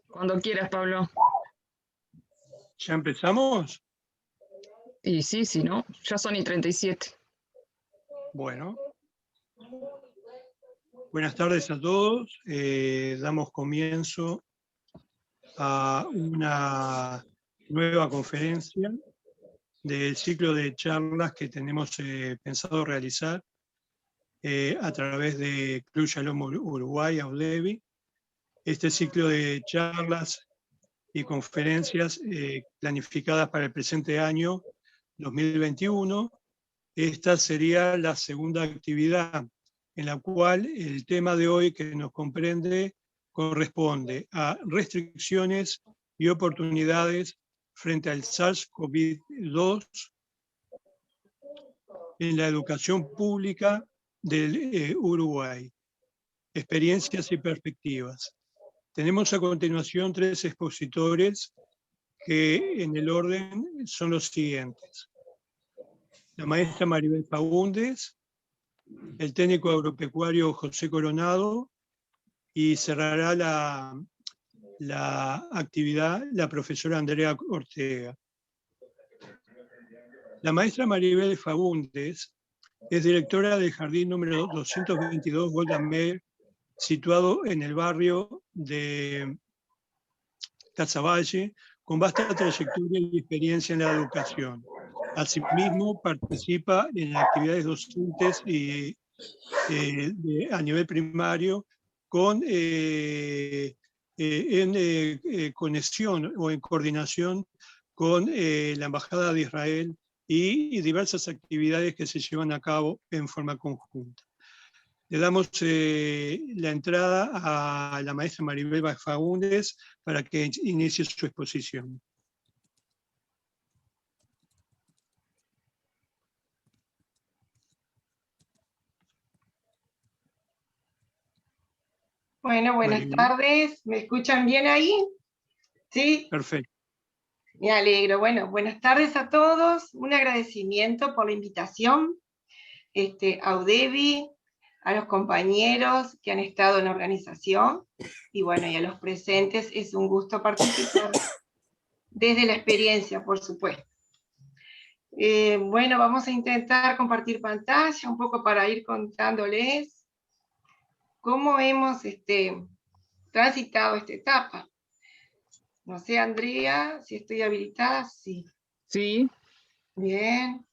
Cuando quieras, Pablo. ¿Ya empezamos? Y sí, si no, ya son y 37. Bueno. Buenas tardes a todos. Damos comienzo a una nueva conferencia del ciclo de charlas que tenemos pensado realizar a través de Club Shalom Uruguay, AUDEBI. Este ciclo de charlas y conferencias planificadas para el presente año 2021. Esta sería la segunda actividad en la cual el tema de hoy que nos comprende corresponde a restricciones y oportunidades frente al SARS-CoV-2 en la educación pública del Uruguay, experiencias y perspectivas. Tenemos a continuación 3 expositores que en el orden son los siguientes. La maestra Maribel Faúndez, el técnico agropecuario José Coronado y cerrará la actividad la profesora Andrea Ortega. La maestra Maribel Faúndez es directora del jardín número 222 Golda Meir, situado en el barrio de Casaballe, con vasta trayectoria y experiencia en la educación. Asimismo, participa en actividades docentes y, a nivel primario en conexión o en coordinación con la Embajada de Israel y diversas actividades que se llevan a cabo en forma conjunta. Le damos la entrada a la maestra Maribel Faúndez para que inicie su exposición. Bueno, buenas tardes. ¿Me escuchan bien ahí? ¿Sí? Perfecto. Me alegro. Bueno, buenas tardes a todos. Un agradecimiento por la invitación a UDEBI, a los compañeros que han estado en la organización y bueno, y a los presentes. Es un gusto participar desde la experiencia, por supuesto. Bueno, vamos a intentar compartir pantalla un poco para ir contándoles cómo hemos transitado esta etapa. No sé, Andrea, si estoy habilitada, sí. Sí. Bien.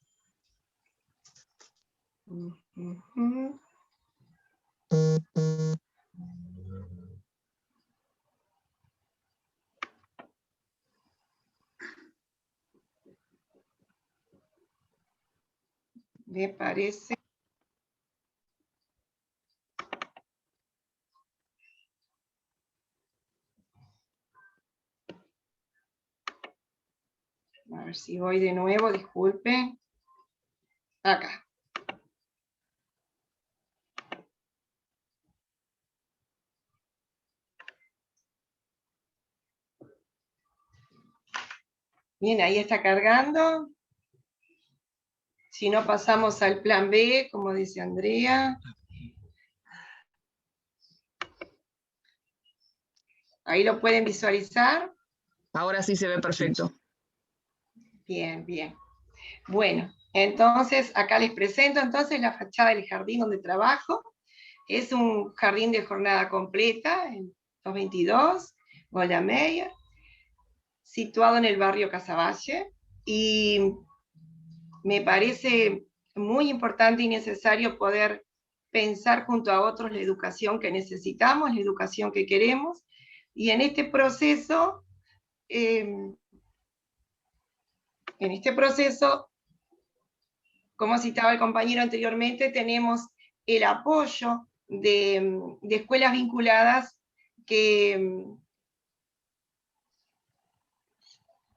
Me parece. A ver si voy de nuevo, disculpen. Acá. Bien, ahí está cargando. Si no, pasamos al plan B, como dice Andrea. Ahí lo pueden visualizar. Ahora sí se ve perfecto. Bien, bien. Bueno, entonces acá les presento entonces la fachada del jardín donde trabajo. Es un jardín de jornada completa, en 222, Golda Meir, situado en el barrio Casaballe, y me parece muy importante y necesario poder pensar junto a otros la educación que necesitamos, la educación que queremos, y en este proceso, como citaba el compañero anteriormente, tenemos el apoyo de escuelas vinculadas que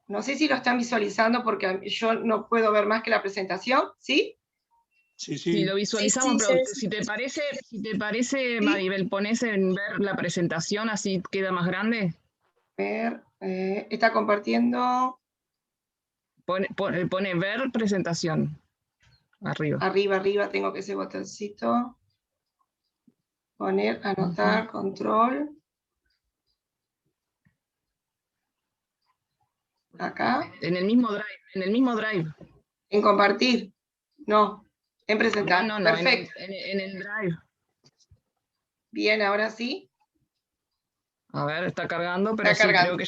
no sé si lo están visualizando porque yo no puedo ver más que la presentación, ¿sí? Sí, sí. Sí, lo visualizamos, Sí, pero sí. si te parece, ¿Sí? Maribel, pones en ver la presentación, así queda más grande. Ver, está compartiendo. Pone ver presentación. Arriba. Arriba, tengo que ese botoncito. Poner, anotar, control. Acá. En el mismo Drive, en el mismo Drive. En compartir. No, en presentar. No, Perfecto. en el Drive. Bien, ahora sí. A ver, está cargando, pero Está sí, cargando. creo que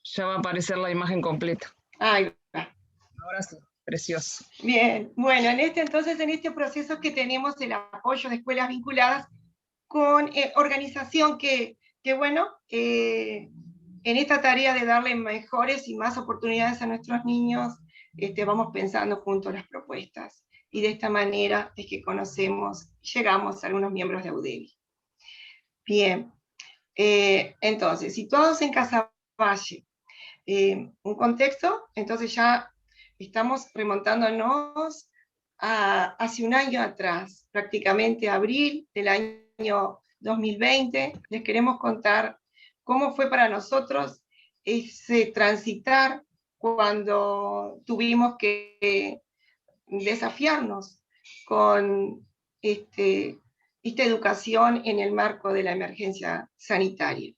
ya va a aparecer la imagen completa. Ahí va. Ahora sí, precioso. Bien, bueno, entonces en este proceso que tenemos el apoyo de escuelas vinculadas con organización que bueno, en esta tarea de darle mejores y más oportunidades a nuestros niños, vamos pensando juntos las propuestas. Y de esta manera es que llegamos a algunos miembros de AUDEBI. Bien, entonces, situados en Casaballe, un contexto, entonces ya estamos remontándonos hace un año atrás, prácticamente abril del año 2020. Les queremos contar cómo fue para nosotros ese transitar cuando tuvimos que desafiarnos con esta educación en el marco de la emergencia sanitaria.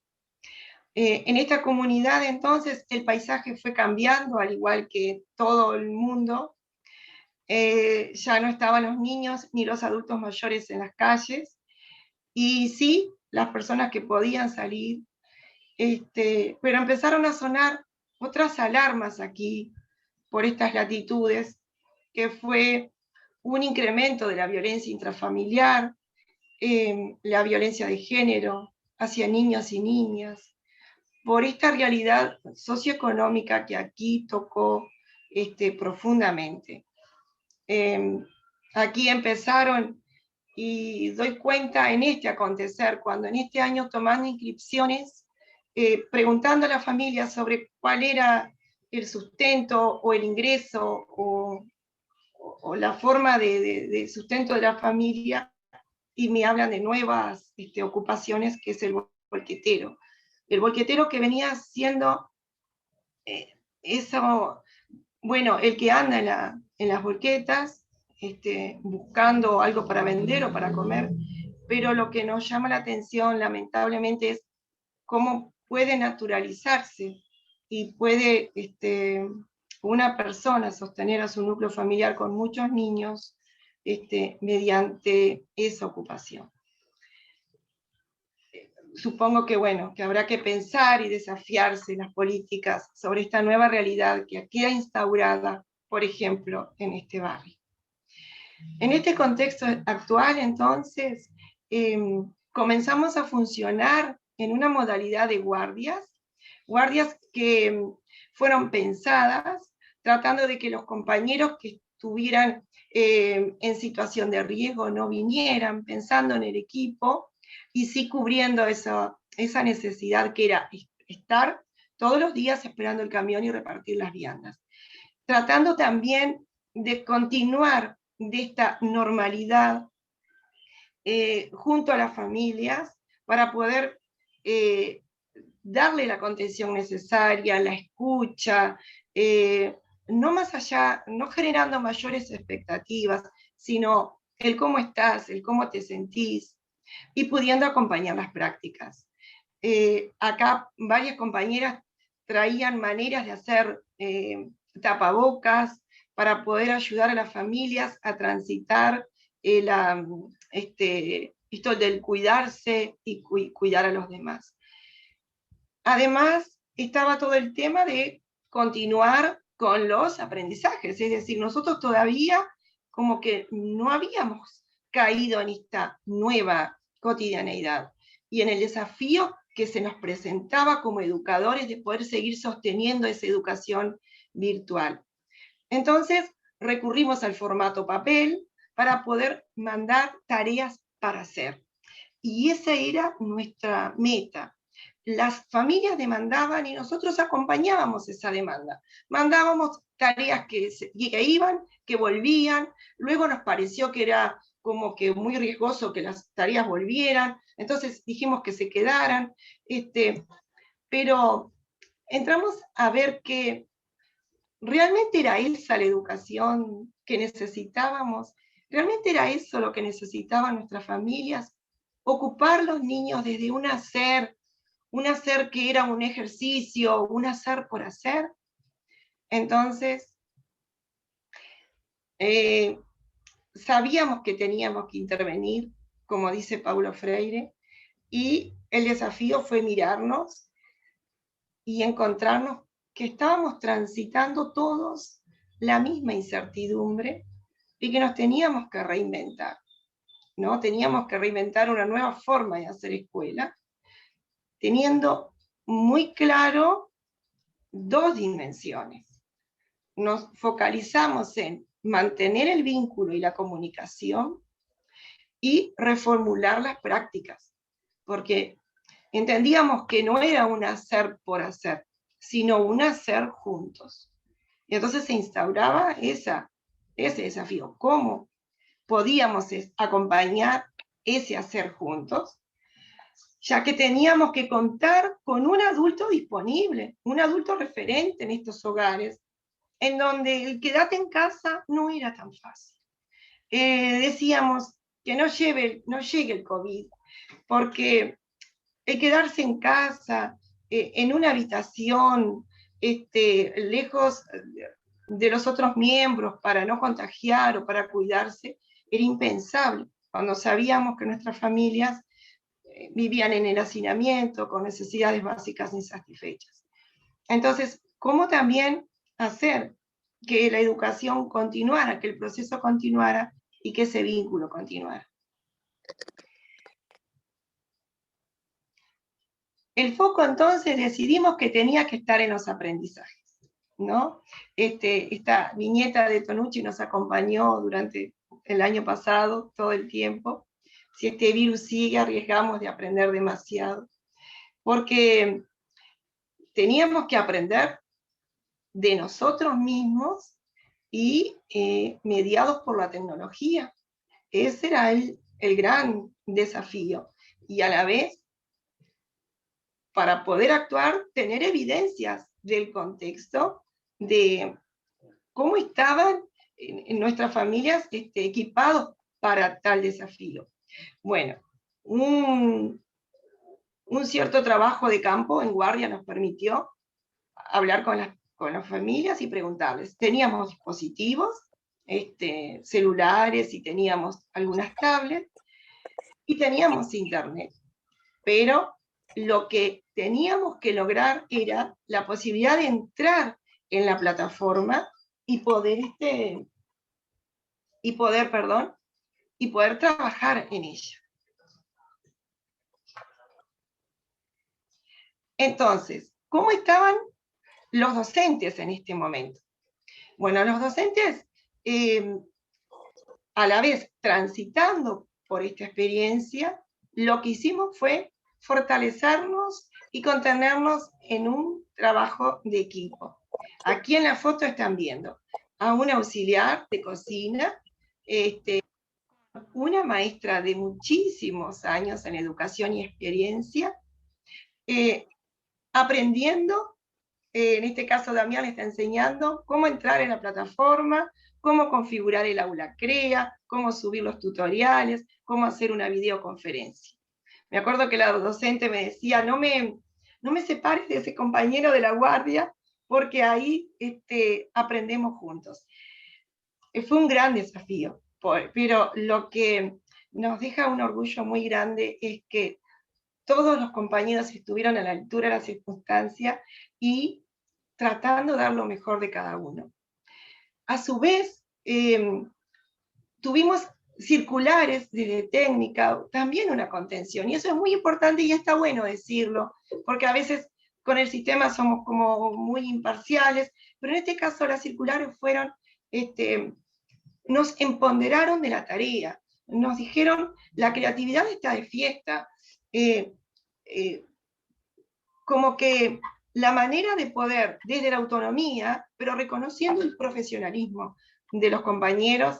En esta comunidad entonces el paisaje fue cambiando, al igual que todo el mundo. Ya no estaban los niños ni los adultos mayores en las calles, y sí, las personas que podían salir, pero empezaron a sonar otras alarmas aquí, por estas latitudes, que fue un incremento de la violencia intrafamiliar, la violencia de género hacia niños y niñas, por esta realidad socioeconómica que aquí tocó profundamente. Aquí empezaron, y doy cuenta en este acontecer, cuando en este año tomando inscripciones, preguntando a la familia sobre cuál era el sustento o el ingreso o la forma de sustento de la familia, y me hablan de nuevas ocupaciones, que es el volquetero. El volquetero que venía siendo eso, bueno, el que anda en las volquetas, buscando algo para vender o para comer, pero lo que nos llama la atención, lamentablemente, es cómo puede naturalizarse y puede una persona sostener a su núcleo familiar con muchos niños mediante esa ocupación. Supongo que, bueno, que habrá que pensar y desafiarse las políticas sobre esta nueva realidad que queda instaurada, por ejemplo, en este barrio. En este contexto actual, entonces, comenzamos a funcionar en una modalidad de guardias que fueron pensadas tratando de que los compañeros que estuvieran en situación de riesgo no vinieran, pensando en el equipo, y sí cubriendo esa necesidad que era estar todos los días esperando el camión y repartir las viandas. Tratando también de continuar de esta normalidad junto a las familias para poder darle la contención necesaria, la escucha, no más allá, no generando mayores expectativas, sino el cómo estás, el cómo te sentís, y pudiendo acompañar las prácticas. Acá varias compañeras traían maneras de hacer tapabocas para poder ayudar a las familias a transitar esto del cuidarse y cuidar a los demás. Además, estaba todo el tema de continuar con los aprendizajes, es decir, nosotros todavía como que no habíamos caído en esta nueva cotidianeidad y en el desafío que se nos presentaba como educadores de poder seguir sosteniendo esa educación virtual. Entonces, recurrimos al formato papel para poder mandar tareas para hacer. Y esa era nuestra meta. Las familias demandaban y nosotros acompañábamos esa demanda. Mandábamos tareas que iban, que volvían, luego nos pareció que era como que muy riesgoso que las tareas volvieran, entonces dijimos que se quedaran, pero entramos a ver que realmente era esa la educación que necesitábamos, realmente era eso lo que necesitaban nuestras familias, ocupar los niños desde un hacer que era un ejercicio, un hacer por hacer. Entonces, sabíamos que teníamos que intervenir, como dice Paulo Freire, y el desafío fue mirarnos y encontrarnos que estábamos transitando todos la misma incertidumbre y que nos teníamos que reinventar, ¿no? Teníamos que reinventar una nueva forma de hacer escuela, teniendo muy claro dos dimensiones. Nos focalizamos en mantener el vínculo y la comunicación y reformular las prácticas, porque entendíamos que no era un hacer por hacer, sino un hacer juntos. Y entonces se instauraba ese desafío. ¿Cómo podíamos acompañar ese hacer juntos? Ya que teníamos que contar con un adulto disponible, un adulto referente en estos hogares, en donde el quedate en casa no era tan fácil. Decíamos que no llegue el COVID, porque el quedarse en casa, en una habitación, lejos de los otros miembros para no contagiar o para cuidarse, era impensable, cuando sabíamos que nuestras familias vivían en el hacinamiento, con necesidades básicas insatisfechas. Entonces, ¿cómo también hacer que la educación continuara, que el proceso continuara y que ese vínculo continuara? El foco entonces decidimos que tenía que estar en los aprendizajes, ¿no? Esta viñeta de Tonucci nos acompañó durante el año pasado, todo el tiempo. Si este virus sigue, arriesgamos de aprender demasiado, porque teníamos que aprender de nosotros mismos y mediados por la tecnología. Ese era el gran desafío. Y a la vez, para poder actuar, tener evidencias del contexto, de cómo estaban en nuestras familias equipados para tal desafío. Bueno, un cierto trabajo de campo en guardia nos permitió hablar con las familias y preguntarles. Teníamos dispositivos, celulares, y teníamos algunas tablets, y teníamos internet, pero lo que teníamos que lograr era la posibilidad de entrar en la plataforma y poder trabajar en ella. Entonces, ¿cómo estaban los docentes en este momento? Bueno, los docentes, a la vez transitando por esta experiencia, lo que hicimos fue fortalecernos y contenernos en un trabajo de equipo. Aquí en la foto están viendo a una auxiliar de cocina, una maestra de muchísimos años en educación y experiencia, aprendiendo. En este caso Damián está enseñando cómo entrar en la plataforma, cómo configurar el aula CREA, cómo subir los tutoriales, cómo hacer una videoconferencia. Me acuerdo que la docente me decía, no me separes de ese compañero de la guardia, porque ahí aprendemos juntos. Fue un gran desafío, pero lo que nos deja un orgullo muy grande es que todos los compañeros estuvieron a la altura de la circunstancia y tratando de dar lo mejor de cada uno. A su vez, tuvimos circulares desde técnica, también una contención, y eso es muy importante y está bueno decirlo, porque a veces con el sistema somos como muy imparciales, pero en este caso las circulares fueron, nos empoderaron de la tarea, nos dijeron, la creatividad está de fiesta, como que la manera de poder, desde la autonomía, pero reconociendo el profesionalismo de los compañeros,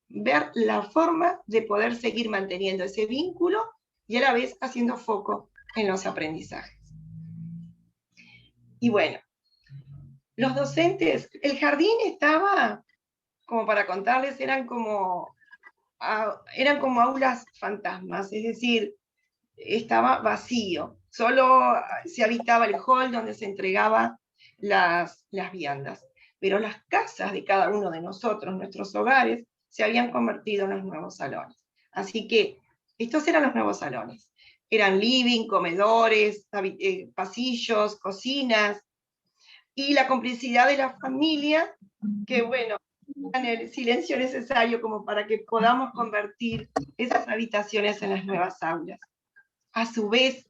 ver la forma de poder seguir manteniendo ese vínculo y a la vez haciendo foco en los aprendizajes. Y bueno, los docentes, el jardín estaba, como para contarles, eran como eran como aulas fantasmas, es decir, estaba vacío, solo se habitaba el hall donde se entregaban las viandas, pero las casas de cada uno de nosotros, nuestros hogares, se habían convertido en los nuevos salones. Así que estos eran los nuevos salones. Eran living, comedores, pasillos, cocinas, y la complicidad de la familia, que bueno, en el silencio necesario como para que podamos convertir esas habitaciones en las nuevas aulas. A su vez,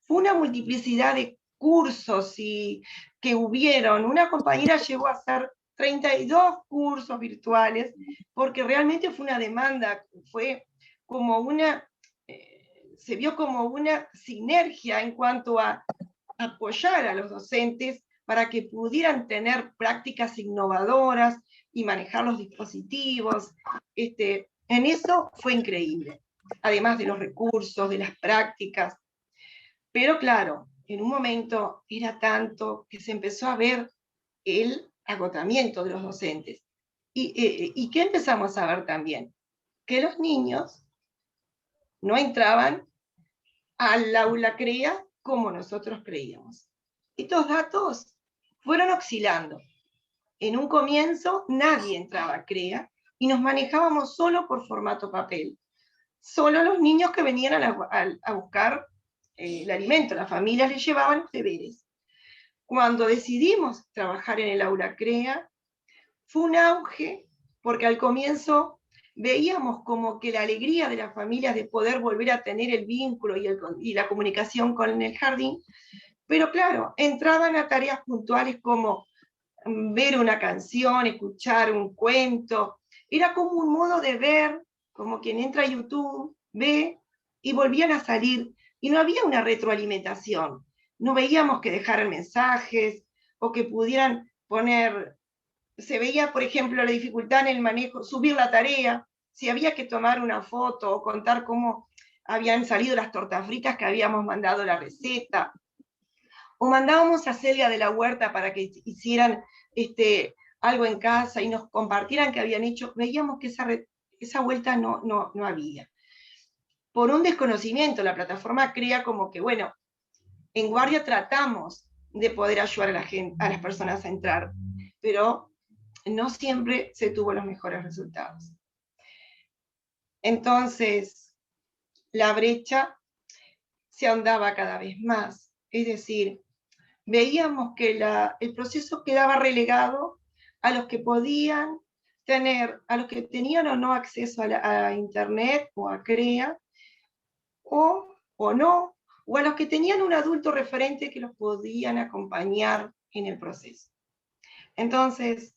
fue una multiplicidad de cursos que hubieron. Una compañera llegó a hacer 32 cursos virtuales, porque realmente fue una demanda, fue como se vio como una sinergia en cuanto a apoyar a los docentes para que pudieran tener prácticas innovadoras y manejar los dispositivos. En eso fue increíble, además de los recursos, de las prácticas. Pero claro, en un momento era tanto que se empezó a ver el agotamiento de los docentes. ¿Y qué empezamos a ver también? Que los niños no entraban al aula CREA como nosotros creíamos. Estos datos fueron oscilando. En un comienzo nadie entraba a CREA y nos manejábamos solo por formato papel. Solo los niños que venían a buscar el alimento, las familias les llevaban los deberes. Cuando decidimos trabajar en el aula CREA, fue un auge, porque al comienzo veíamos como que la alegría de las familias de poder volver a tener el vínculo y la comunicación con el jardín, pero claro, entraban a tareas puntuales como ver una canción, escuchar un cuento, era como un modo de ver, como quien entra a YouTube, ve, y volvían a salir, y no había una retroalimentación, no veíamos que dejaran mensajes, o que pudieran poner, se veía, por ejemplo, la dificultad en el manejo, subir la tarea, si había que tomar una foto, o contar cómo habían salido las tortas fritas que habíamos mandado la receta, o mandábamos a Celia de la Huerta para que hicieran algo en casa y nos compartieran qué habían hecho, veíamos que esa vuelta no había. Por un desconocimiento, la plataforma crea como que, bueno, en guardia tratamos de poder ayudar a las personas a entrar, pero no siempre se tuvo los mejores resultados. Entonces, la brecha se ahondaba cada vez más, es decir, veíamos que el proceso quedaba relegado a los que podían tener, a los que tenían o no acceso a internet o a CREA, o no, o a los que tenían un adulto referente que los podían acompañar en el proceso. Entonces,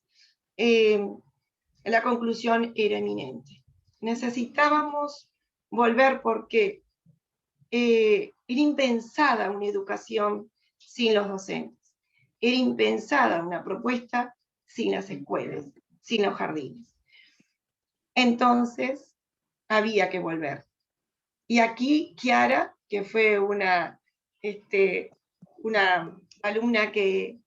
la conclusión era eminente. Necesitábamos volver porque era impensada una educación sin los docentes. Era impensada una propuesta sin las escuelas, sin los jardines. Entonces, había que volver. Y aquí, Kiara, que fue una alumna que,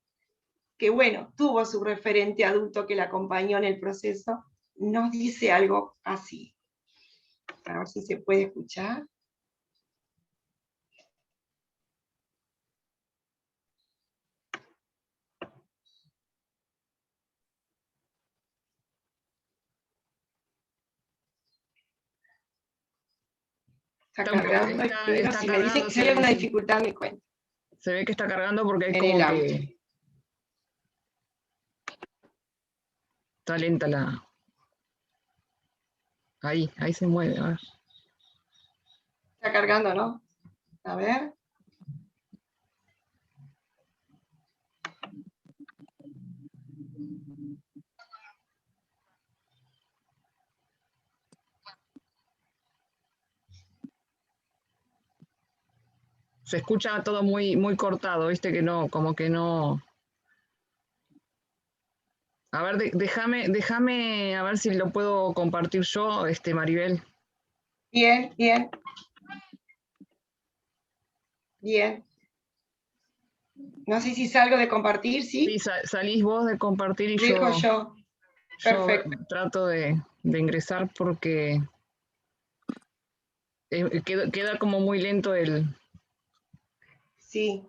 bueno, tuvo su referente adulto que la acompañó en el proceso, nos dice algo así. A ver si se puede escuchar. Está cargando, espero, si me dicen que hay alguna dificultad me cuento. Se ve que está cargando porque hay En como el que auto. está lenta la... Ahí se mueve, a ver. Está cargando, ¿no? A ver. Se escucha todo muy, muy cortado, viste que no, como que no. A ver, déjame a ver si lo puedo compartir yo, Maribel. Bien, bien. Bien. No sé si salgo de compartir, ¿sí? Sí, salís vos de compartir y Dejo yo. Perfecto. trato de ingresar porque queda como muy lento el... Sí.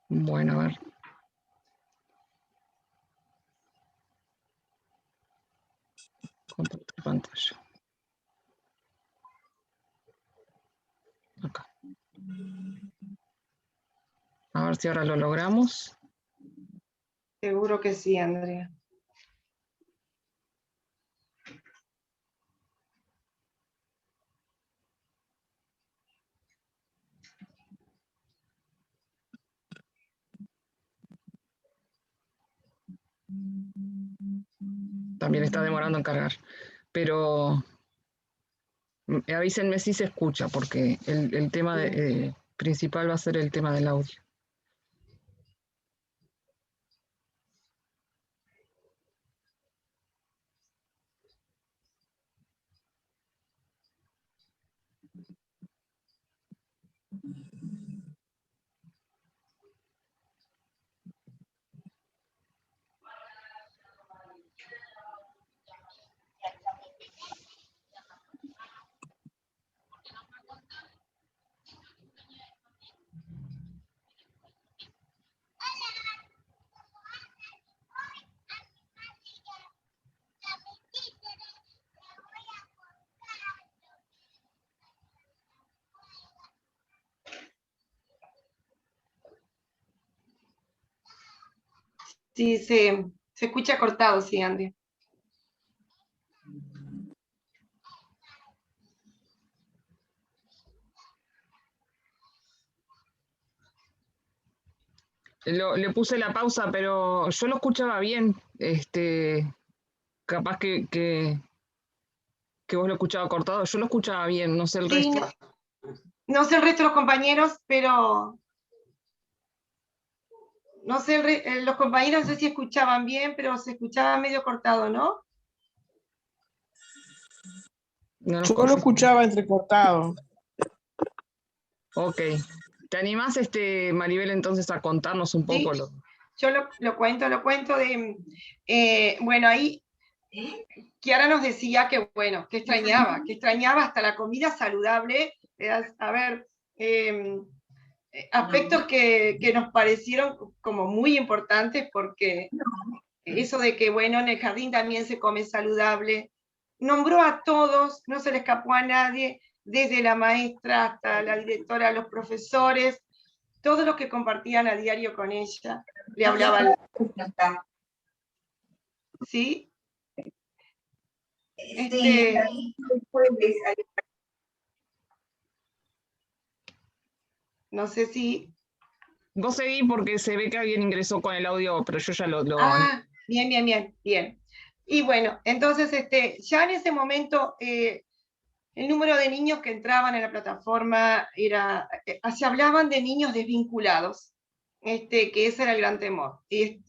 Bueno, a ver. Compartir pantalla. Acá. A ver si ahora lo logramos. Seguro que sí, Andrea. También está demorando en cargar. Pero avísenme si se escucha, porque el tema principal va a ser el tema del audio. Sí, se escucha cortado, sí, Andrea. Le puse la pausa, pero yo lo escuchaba bien. Capaz que vos lo escuchabas cortado. Yo lo escuchaba bien, no sé el Sí, resto. no sé el resto de los compañeros, pero no sé, los compañeros no sé si escuchaban bien, pero se escuchaba medio cortado, ¿no? No Yo lo escuchaba entrecortado. Ok. ¿Te animás, Maribel, entonces a contarnos un poco? Sí, yo lo cuento de, bueno, ahí Kiara nos decía que, bueno, que extrañaba hasta la comida saludable. A ver, aspectos que nos parecieron como muy importantes, porque eso de que, bueno, en el jardín también se come saludable. Nombró a todos, no se le escapó a nadie, desde la maestra hasta la directora, los profesores, todos los que compartían a diario con ella, le hablaban. ¿Sí? No sé si... Vos seguí porque se ve que alguien ingresó con el audio, pero yo ya lo... Ah, bien. Y bueno, entonces ya en ese momento el número de niños que entraban en la plataforma era... se hablaban de niños desvinculados, que ese era el gran temor. Y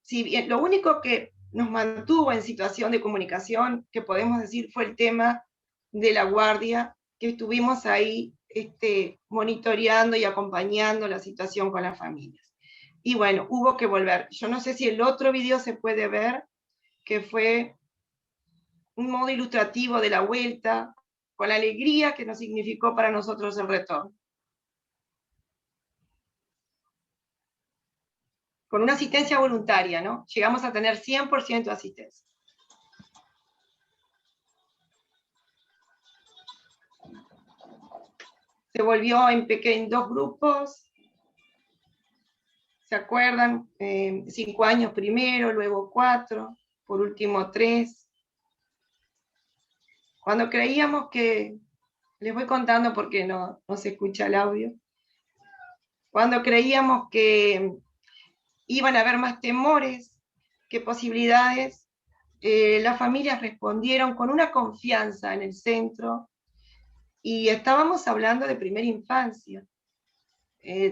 si bien lo único que nos mantuvo en situación de comunicación, que podemos decir, fue el tema de la guardia, que estuvimos ahí monitoreando y acompañando la situación con las familias. Y bueno, hubo que volver. Yo no sé si el otro video se puede ver, que fue un modo ilustrativo de la vuelta, con la alegría que nos significó para nosotros el retorno. Con una asistencia voluntaria, ¿no? Llegamos a tener 100% de asistencia. Se volvió en 2 grupos, ¿se acuerdan? 5 años primero, luego 4, por último 3. Cuando creíamos que, les voy contando porque no se escucha el audio, cuando creíamos que iban a haber más temores que posibilidades, las familias respondieron con una confianza en el centro, y estábamos hablando de primera infancia,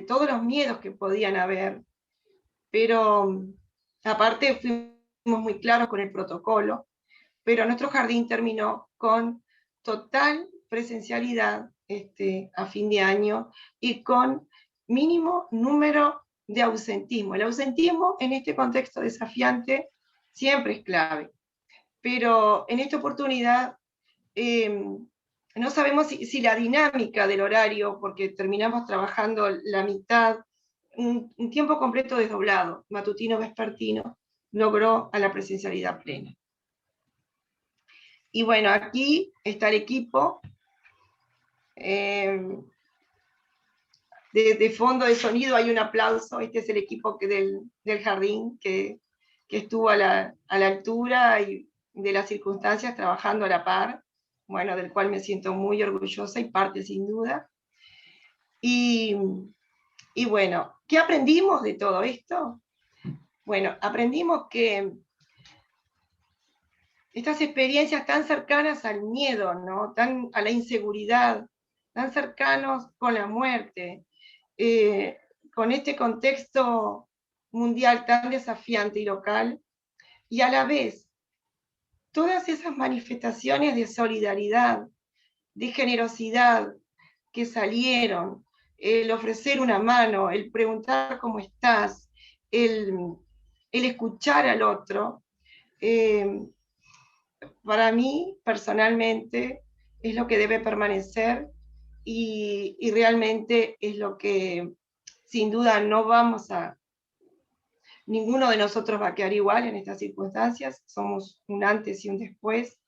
todos los miedos que podían haber, pero aparte fuimos muy claros con el protocolo, pero nuestro jardín terminó con total presencialidad a fin de año y con mínimo número de ausentismo. El ausentismo en este contexto desafiante siempre es clave. pero en esta oportunidad no sabemos si la dinámica del horario, porque terminamos trabajando la mitad, un tiempo completo desdoblado, matutino, vespertino, logró a la presencialidad plena. Y bueno, aquí está el equipo. De fondo de sonido hay un aplauso. Este es el equipo del jardín que estuvo a la altura y de las circunstancias trabajando a la par, bueno, del cual me siento muy orgullosa y parte sin duda. Y bueno, ¿qué aprendimos de todo esto? Bueno, aprendimos que estas experiencias tan cercanas al miedo, ¿no? A la inseguridad, tan cercanos con la muerte, con este contexto mundial tan desafiante y local, y a la vez todas esas manifestaciones de solidaridad, de generosidad que salieron, el ofrecer una mano, el preguntar cómo estás, el escuchar al otro, para mí personalmente es lo que debe permanecer y realmente es lo que sin duda ninguno de nosotros va a quedar igual en estas circunstancias, somos un antes y un después,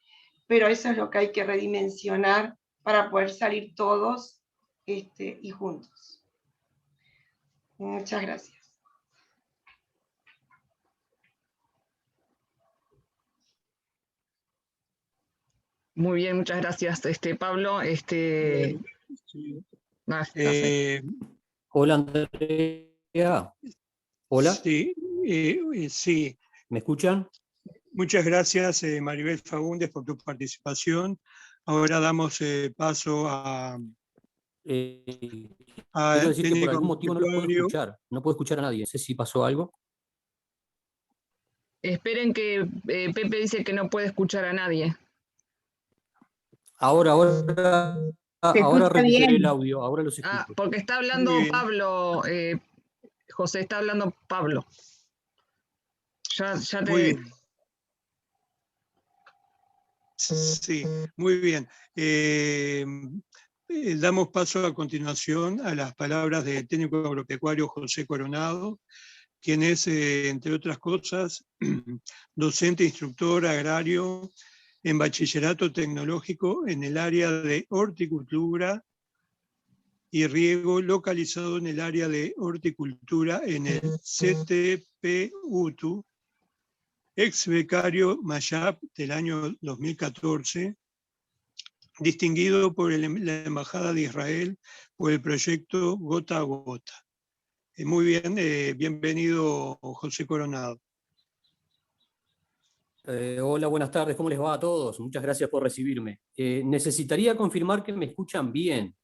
pero eso es lo que hay que redimensionar para poder salir todos y juntos. Muchas gracias. Muy bien, muchas gracias, Pablo. Sí. Hola, Andrea. Hola. Sí, sí. ¿Me escuchan? Muchas gracias, Maribel Fagundes, por tu participación. Ahora damos paso a quiero decir que por algún motivo no lo puedo técnico escuchar. No puedo escuchar a nadie. No sé si pasó algo. Esperen que Pepe dice que no puede escuchar a nadie. Ahora recuperé el audio, ahora los escucho. Porque está hablando Pablo, José, está hablando Pablo. Ya te... Muy bien. Sí, muy bien. Damos paso a continuación a las palabras del técnico agropecuario José Coronado, quien es, entre otras cosas, docente e instructor agrario en bachillerato tecnológico en el área de horticultura y riego, localizado en el área de horticultura en el CTP-UTU, ex becario Mayap del año 2014, distinguido por la Embajada de Israel por el proyecto Gota a Gota. Muy bien, bienvenido José Coronado. Hola, buenas tardes, ¿cómo les va a todos? Muchas gracias por recibirme. Necesitaría confirmar que me escuchan bien,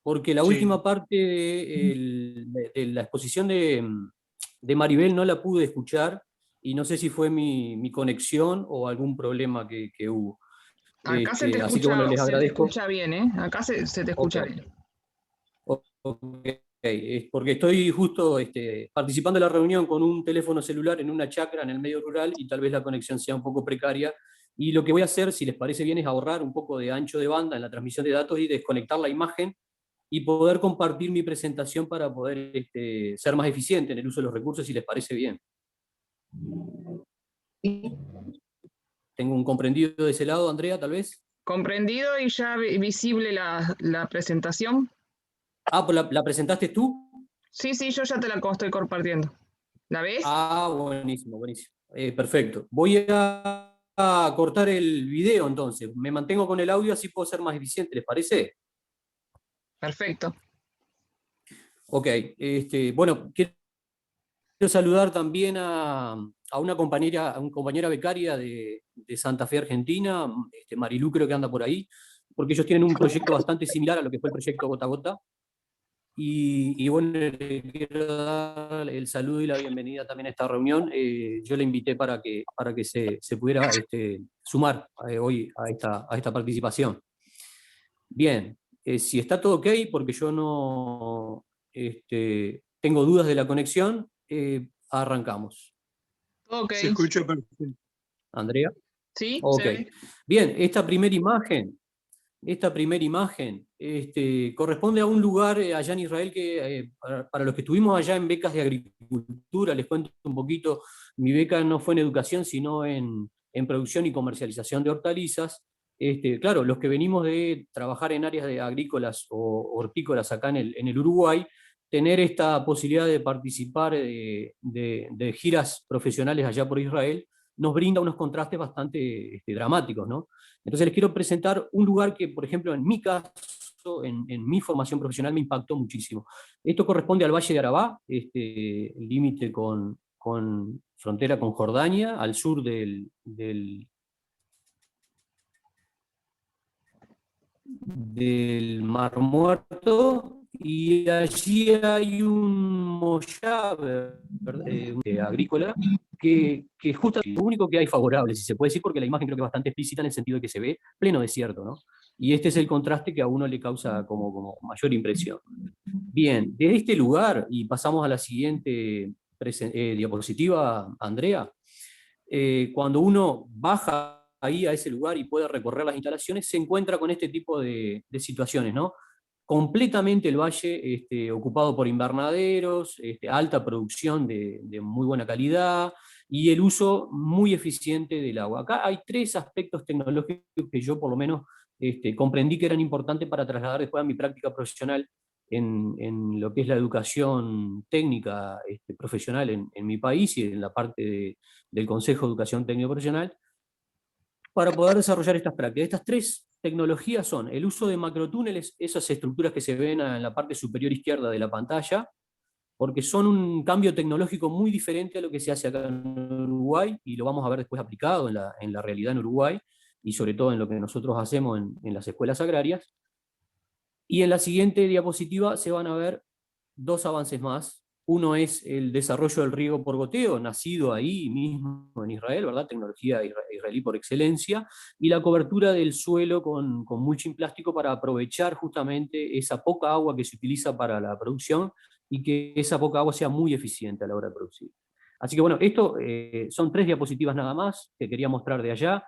porque la última parte de la exposición de Maribel no la pude escuchar y no sé si fue mi conexión o algún problema que hubo. Acá se te así que bueno, les agradezco. Te escucha bien, ¿eh? Acá se te escucha bien. Porque estoy justo participando de la reunión con un teléfono celular en una chacra en el medio rural y tal vez la conexión sea un poco precaria. Y lo que voy a hacer, si les parece bien, es ahorrar un poco de ancho de banda en la transmisión de datos y desconectar la imagen y poder compartir mi presentación para poder ser más eficiente en el uso de los recursos, si les parece bien. ¿Tengo un comprendido de ese lado, Andrea, tal vez? Comprendido y ya visible la presentación. Pues ¿la presentaste tú? Sí, yo ya te la estoy compartiendo. ¿La ves? Buenísimo. Perfecto. Voy a cortar el video entonces. Me mantengo con el audio, así puedo ser más eficiente, ¿les parece? Perfecto. Ok. Bueno, quiero saludar también a una compañera becaria de Santa Fe, Argentina, Marilú creo que anda por ahí, porque ellos tienen un proyecto bastante similar a lo que fue el proyecto Gota a Gota. Y bueno, le quiero dar el saludo y la bienvenida también a esta reunión. Yo le invité para que se pudiera sumar hoy a esta participación. Bien, si está todo ok, porque yo no tengo dudas de la conexión, arrancamos. Ok. Se escucha perfecto. Andrea. Sí, Ok. se ve. Bien, esta primera imagen corresponde a un lugar allá en Israel que, para los que estuvimos allá en becas de agricultura, les cuento un poquito, mi beca no fue en educación, sino en producción y comercialización de hortalizas. Claro, los que venimos de trabajar en áreas de agrícolas o hortícolas acá en el Uruguay, tener esta posibilidad de participar de giras profesionales allá por Israel, nos brinda unos contrastes bastante dramáticos, ¿no? Entonces les quiero presentar un lugar que, por ejemplo, en mi caso, en mi formación profesional, me impactó muchísimo. Esto corresponde al Valle de Arabá, límite con frontera con Jordania, al sur del Mar Muerto, y allí hay un mollave agrícola que justo es lo único que hay favorable, si se puede decir, porque la imagen creo que es bastante explícita en el sentido de que se ve pleno desierto, ¿no? Y este es el contraste que a uno le causa como mayor impresión. Bien, desde este lugar, y pasamos a la siguiente diapositiva, Andrea, cuando uno baja ahí a ese lugar y puede recorrer las instalaciones, se encuentra con este tipo de situaciones, ¿no? Completamente el valle ocupado por invernaderos, alta producción de muy buena calidad y el uso muy eficiente del agua. Acá hay tres aspectos tecnológicos que yo por lo menos comprendí que eran importantes para trasladar después a mi práctica profesional en lo que es la educación técnica profesional en mi país y en la parte del Consejo de Educación Técnica Profesional, para poder desarrollar estas prácticas. Estas tres tecnologías son el uso de macrotúneles, esas estructuras que se ven en la parte superior izquierda de la pantalla, porque son un cambio tecnológico muy diferente a lo que se hace acá en Uruguay, y lo vamos a ver después aplicado en la realidad en Uruguay, y sobre todo en lo que nosotros hacemos en las escuelas agrarias. Y en la siguiente diapositiva se van a ver dos avances más. Uno es el desarrollo del riego por goteo, nacido ahí mismo en Israel, ¿verdad? Tecnología israelí por excelencia, y la cobertura del suelo con mulching plástico para aprovechar justamente esa poca agua que se utiliza para la producción y que esa poca agua sea muy eficiente a la hora de producir. Así que bueno, esto son tres diapositivas nada más que quería mostrar de allá,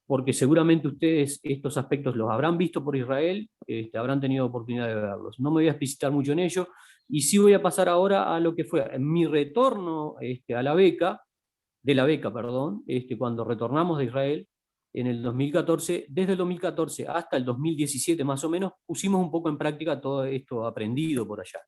porque seguramente ustedes estos aspectos los habrán visto por Israel, habrán tenido oportunidad de verlos. No me voy a explicitar mucho en ello, y sí voy a pasar ahora a lo que fue mi retorno a la beca, perdón, cuando retornamos de Israel en el 2014. Desde el 2014 hasta el 2017 más o menos, pusimos un poco en práctica todo esto aprendido por allá.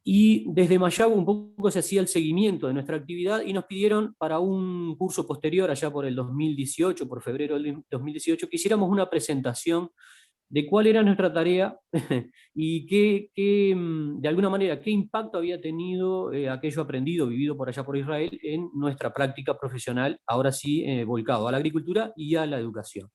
Y desde Mayagüe un poco se hacía el seguimiento de nuestra actividad y nos pidieron para un curso posterior, allá por el 2018, por febrero del 2018, que hiciéramos una presentación de cuál era nuestra tarea y de alguna manera, qué impacto había tenido aquello aprendido, vivido por allá por Israel, en nuestra práctica profesional, ahora sí volcado a la agricultura y a la educación.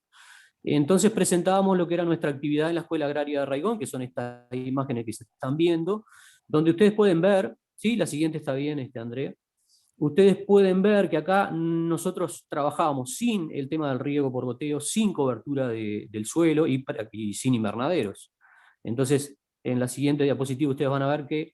Entonces presentábamos lo que era nuestra actividad en la Escuela Agraria de Raigón, que son estas imágenes que se están viendo, donde ustedes pueden ver, ¿sí? La siguiente está bien, Andrea. Ustedes pueden ver que acá nosotros trabajábamos sin el tema del riego por goteo, sin cobertura del suelo y sin invernaderos. Entonces, en la siguiente diapositiva ustedes van a ver que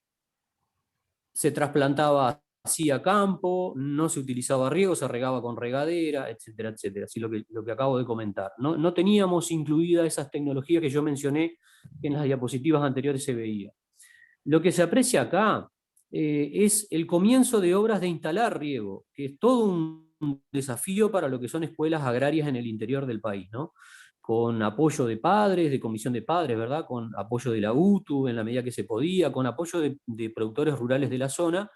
se trasplantaba así a campo, no se utilizaba riego, se regaba con regadera, etcétera, etcétera. Así lo que acabo de comentar. No teníamos incluidas esas tecnologías que yo mencioné que en las diapositivas anteriores se veía. Lo que se aprecia acá es el comienzo de obras de instalar riego, que es todo un desafío para lo que son escuelas agrarias en el interior del país, ¿no? Con apoyo de padres, de comisión de padres, ¿verdad? Con apoyo de la UTU en la medida que se podía, con apoyo de productores rurales de la zona,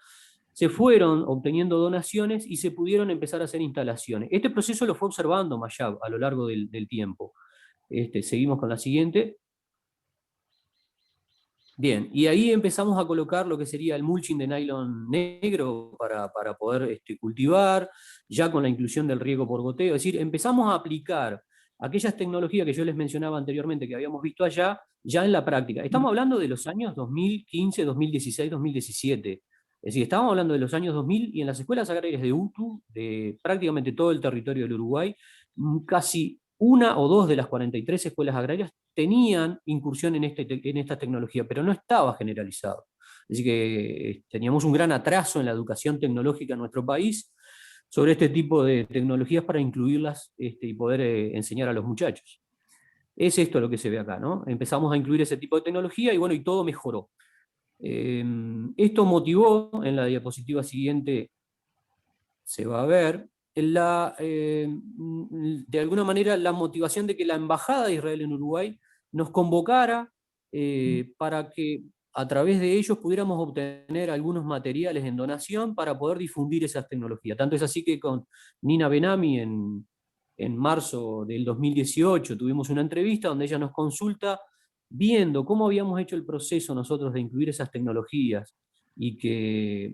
se fueron obteniendo donaciones y se pudieron empezar a hacer instalaciones. Este proceso lo fue observando Mayab a lo largo del tiempo. Seguimos con la siguiente. Bien, y ahí empezamos a colocar lo que sería el mulching de nylon negro para poder cultivar, ya con la inclusión del riego por goteo. Es decir, empezamos a aplicar aquellas tecnologías que yo les mencionaba anteriormente, que habíamos visto allá, ya en la práctica. Estamos hablando de los años 2015, 2016, 2017. Es decir, estábamos hablando de los años 2000, y en las escuelas agrarias de UTU, de prácticamente todo el territorio del Uruguay, casi una o dos de las 43 escuelas agrarias tenían incursión en esta tecnología, pero no estaba generalizado. Así que teníamos un gran atraso en la educación tecnológica en nuestro país, sobre este tipo de tecnologías para incluirlas y poder enseñar a los muchachos. Es esto lo que se ve acá, ¿no? Empezamos a incluir ese tipo de tecnología y bueno, y todo mejoró. Esto motivó, en la diapositiva siguiente se va a ver, de alguna manera la motivación de que la Embajada de Israel en Uruguay nos convocara para que a través de ellos pudiéramos obtener algunos materiales en donación para poder difundir esas tecnologías. Tanto es así que con Nina Benami en marzo del 2018 tuvimos una entrevista donde ella nos consulta viendo cómo habíamos hecho el proceso nosotros de incluir esas tecnologías y que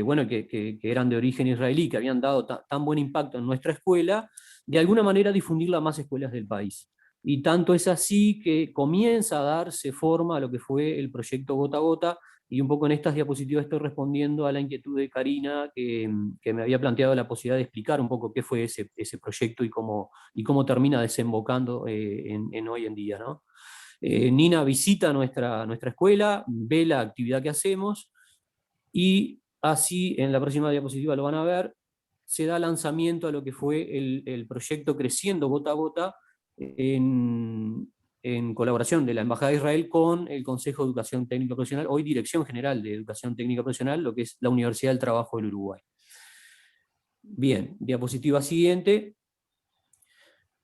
bueno, que eran de origen israelí, que habían dado tan buen impacto en nuestra escuela, de alguna manera difundirla a más escuelas del país. Y tanto es así que comienza a darse forma a lo que fue el proyecto Gota a Gota, y un poco en estas diapositivas estoy respondiendo a la inquietud de Karina, que me había planteado la posibilidad de explicar un poco qué fue ese proyecto y cómo termina desembocando en hoy en día, ¿no? Nina visita nuestra escuela, ve la actividad que hacemos, y así, en la próxima diapositiva lo van a ver, se da lanzamiento a lo que fue el proyecto Creciendo Gota a Gota, en colaboración de la Embajada de Israel con el Consejo de Educación Técnica Profesional, hoy Dirección General de Educación Técnica Profesional, lo que es la Universidad del Trabajo del Uruguay. Bien, diapositiva siguiente.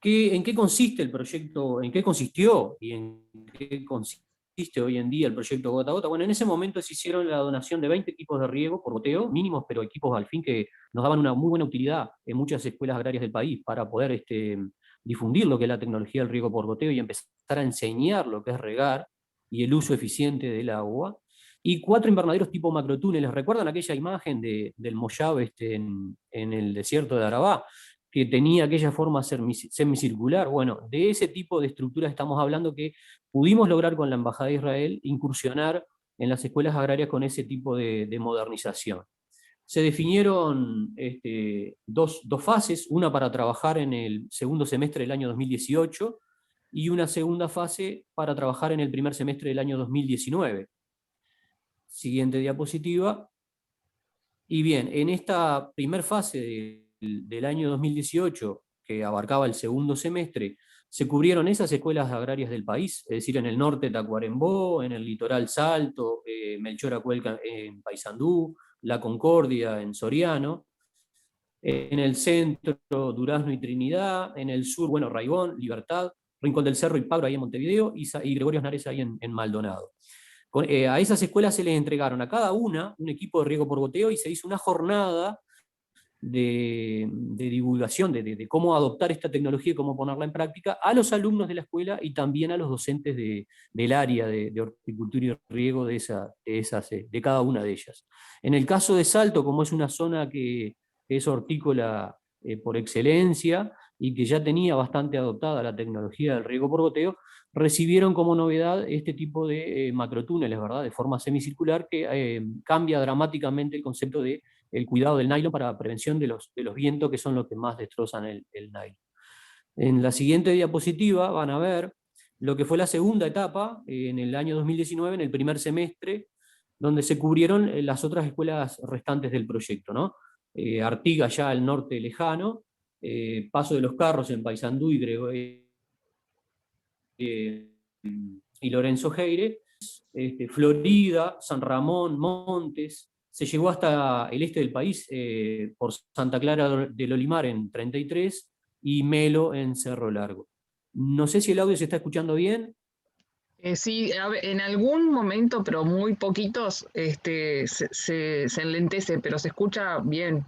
¿En qué consiste el proyecto? ¿En qué consistió y en qué consiste hoy en día el proyecto Gota a Gota? Bueno, en ese momento se hicieron la donación de 20 equipos de riego por goteo, mínimos, pero equipos al fin que nos daban una muy buena utilidad en muchas escuelas agrarias del país para poder difundir lo que es la tecnología del riego por goteo y empezar a enseñar lo que es regar y el uso eficiente del agua. Y 4 invernaderos tipo macrotúneles. ¿Recuerdan aquella imagen del Moyab en el desierto de Arabá, que tenía aquella forma semicircular? Bueno, de ese tipo de estructuras estamos hablando, que pudimos lograr con la Embajada de Israel incursionar en las escuelas agrarias con ese tipo de modernización. Se definieron dos fases, una para trabajar en el segundo semestre del año 2018 y una segunda fase para trabajar en el primer semestre del año 2019. Siguiente diapositiva. Y bien, en esta primera fase del año 2018, que abarcaba el segundo semestre, se cubrieron esas escuelas agrarias del país, es decir, en el norte Tacuarembó, en el litoral Salto, Melchor Acuelca en Paysandú, La Concordia en Soriano, en el centro Durazno y Trinidad, en el sur, bueno, Raibón, Libertad, Rincón del Cerro y Pablo ahí en Montevideo, y Gregorio Nares ahí en Maldonado. A esas escuelas se les entregaron a cada una un equipo de riego por goteo y se hizo una jornada de divulgación de cómo adoptar esta tecnología y cómo ponerla en práctica a los alumnos de la escuela y también a los docentes del área de horticultura y riego de cada una de ellas. En el caso de Salto, como es una zona que es hortícola por excelencia y que ya tenía bastante adoptada la tecnología del riego por goteo, recibieron como novedad este tipo de macrotúneles, ¿verdad? De forma semicircular, que cambia dramáticamente el concepto de el cuidado del nylon para prevención de los vientos, que son los que más destrozan el nylon. En la siguiente diapositiva van a ver lo que fue la segunda etapa, en el año 2019, en el primer semestre, donde se cubrieron las otras escuelas restantes del proyecto, ¿no? Artigas ya al norte lejano, Paso de los Carros en Paysandú y Lorenzo Heire, Florida, San Ramón, Montes, se llegó hasta el este del país, por Santa Clara del Olimar en 33 y Melo en Cerro Largo. No sé si el audio se está escuchando bien. Sí, a ver, en algún momento, pero muy poquitos, se enlentece, pero se escucha bien.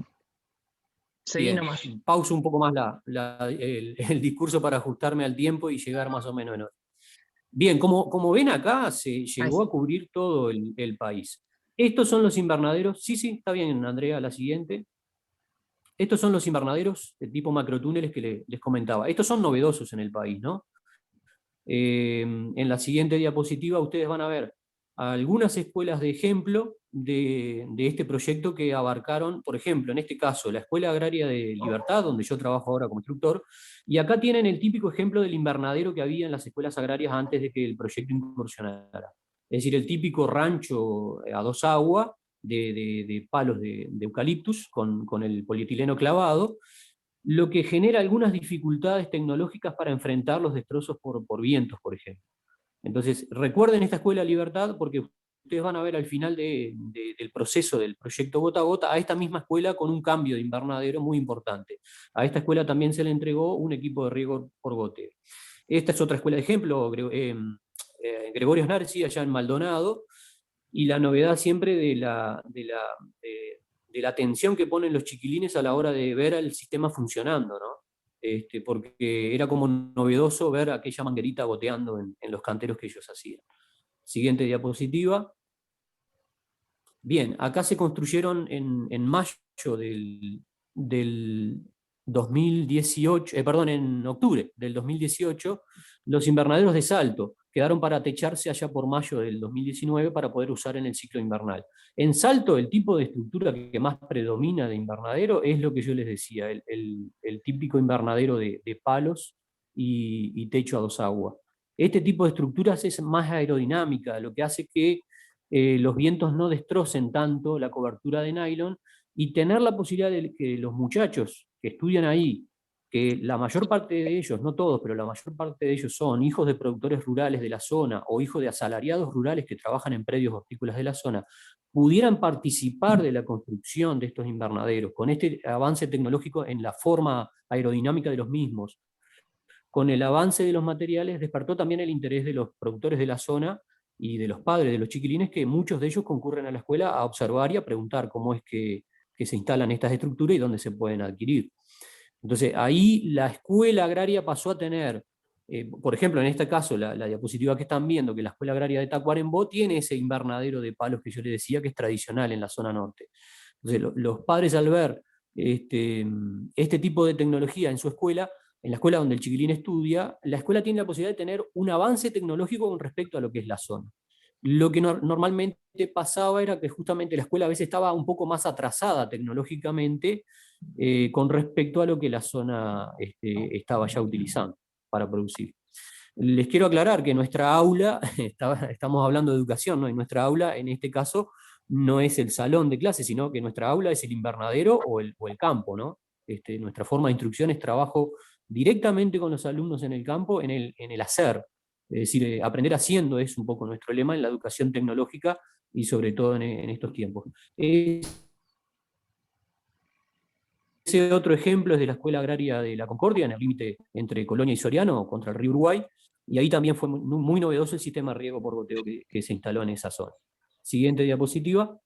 Seguí Bien, nomás. pauso un poco más el discurso para ajustarme al tiempo y llegar más o menos en hora. Bien, como ven acá, se llegó a cubrir todo el país. Estos son los invernaderos. Sí, está bien, Andrea, la siguiente. Estos son los invernaderos de tipo macrotúneles que les comentaba. Estos son novedosos en el país, ¿no? En la siguiente diapositiva ustedes van a ver algunas escuelas de ejemplo de este proyecto que abarcaron, por ejemplo, en este caso, la Escuela Agraria de Libertad, donde yo trabajo ahora como instructor, y acá tienen el típico ejemplo del invernadero que había en las escuelas agrarias antes de que el proyecto incursionara. Es decir, el típico rancho a 2 aguas, de palos de eucaliptus con el polietileno clavado, lo que genera algunas dificultades tecnológicas para enfrentar los destrozos por vientos, por ejemplo. Entonces, recuerden esta Escuela Libertad, porque ustedes van a ver al final del proceso del proyecto Gota a Gota a esta misma escuela con un cambio de invernadero muy importante. A esta escuela también se le entregó un equipo de riego por goteo. Esta es otra escuela de ejemplo, Gregorio Snarci, allá en Maldonado, y la novedad siempre de la atención que ponen los chiquilines a la hora de ver el sistema funcionando, ¿no? Porque era como novedoso ver aquella manguerita goteando en los canteros que ellos hacían. Siguiente diapositiva. Bien, acá se construyeron en mayo del 2018, en octubre del 2018, los invernaderos de Salto. Quedaron para techarse allá por mayo del 2019 para poder usar en el ciclo invernal. En Salto, el tipo de estructura que más predomina de invernadero es lo que yo les decía, el típico invernadero de palos y techo a 2 aguas. Este tipo de estructuras es más aerodinámica, lo que hace que los vientos no destrocen tanto la cobertura de nylon, y tener la posibilidad de que los muchachos que estudian ahí, que la mayor parte de ellos, no todos, pero la mayor parte de ellos son hijos de productores rurales de la zona o hijos de asalariados rurales que trabajan en predios hortícolas de la zona, pudieran participar de la construcción de estos invernaderos, con este avance tecnológico en la forma aerodinámica de los mismos, con el avance de los materiales, despertó también el interés de los productores de la zona y de los padres de los chiquilines, que muchos de ellos concurren a la escuela a observar y a preguntar cómo es que se instalan estas estructuras y dónde se pueden adquirir. Entonces ahí la escuela agraria pasó a tener, por ejemplo, en este caso, la diapositiva que están viendo, que la escuela agraria de Tacuarembó tiene ese invernadero de palos que yo les decía que es tradicional en la zona norte. Entonces los padres, al ver este tipo de tecnología en su escuela, en la escuela donde el chiquilín estudia, la escuela tiene la posibilidad de tener un avance tecnológico con respecto a lo que es la zona. Lo que normalmente pasaba era que justamente la escuela a veces estaba un poco más atrasada tecnológicamente con respecto a lo que la zona estaba ya utilizando para producir. Les quiero aclarar que nuestra aula, estamos hablando de educación, ¿no? Y nuestra aula en este caso no es el salón de clase, sino que nuestra aula es el invernadero o el campo, ¿no? Nuestra forma de instrucción es trabajo directamente con los alumnos en el campo, en el hacer. Es decir, aprender haciendo es un poco nuestro lema en la educación tecnológica y sobre todo en estos tiempos. Ese otro ejemplo es de la Escuela Agraria de la Concordia, en el límite entre Colonia y Soriano, contra el río Uruguay, y ahí también fue muy novedoso el sistema de riego por goteo que se instaló en esa zona. Siguiente diapositiva.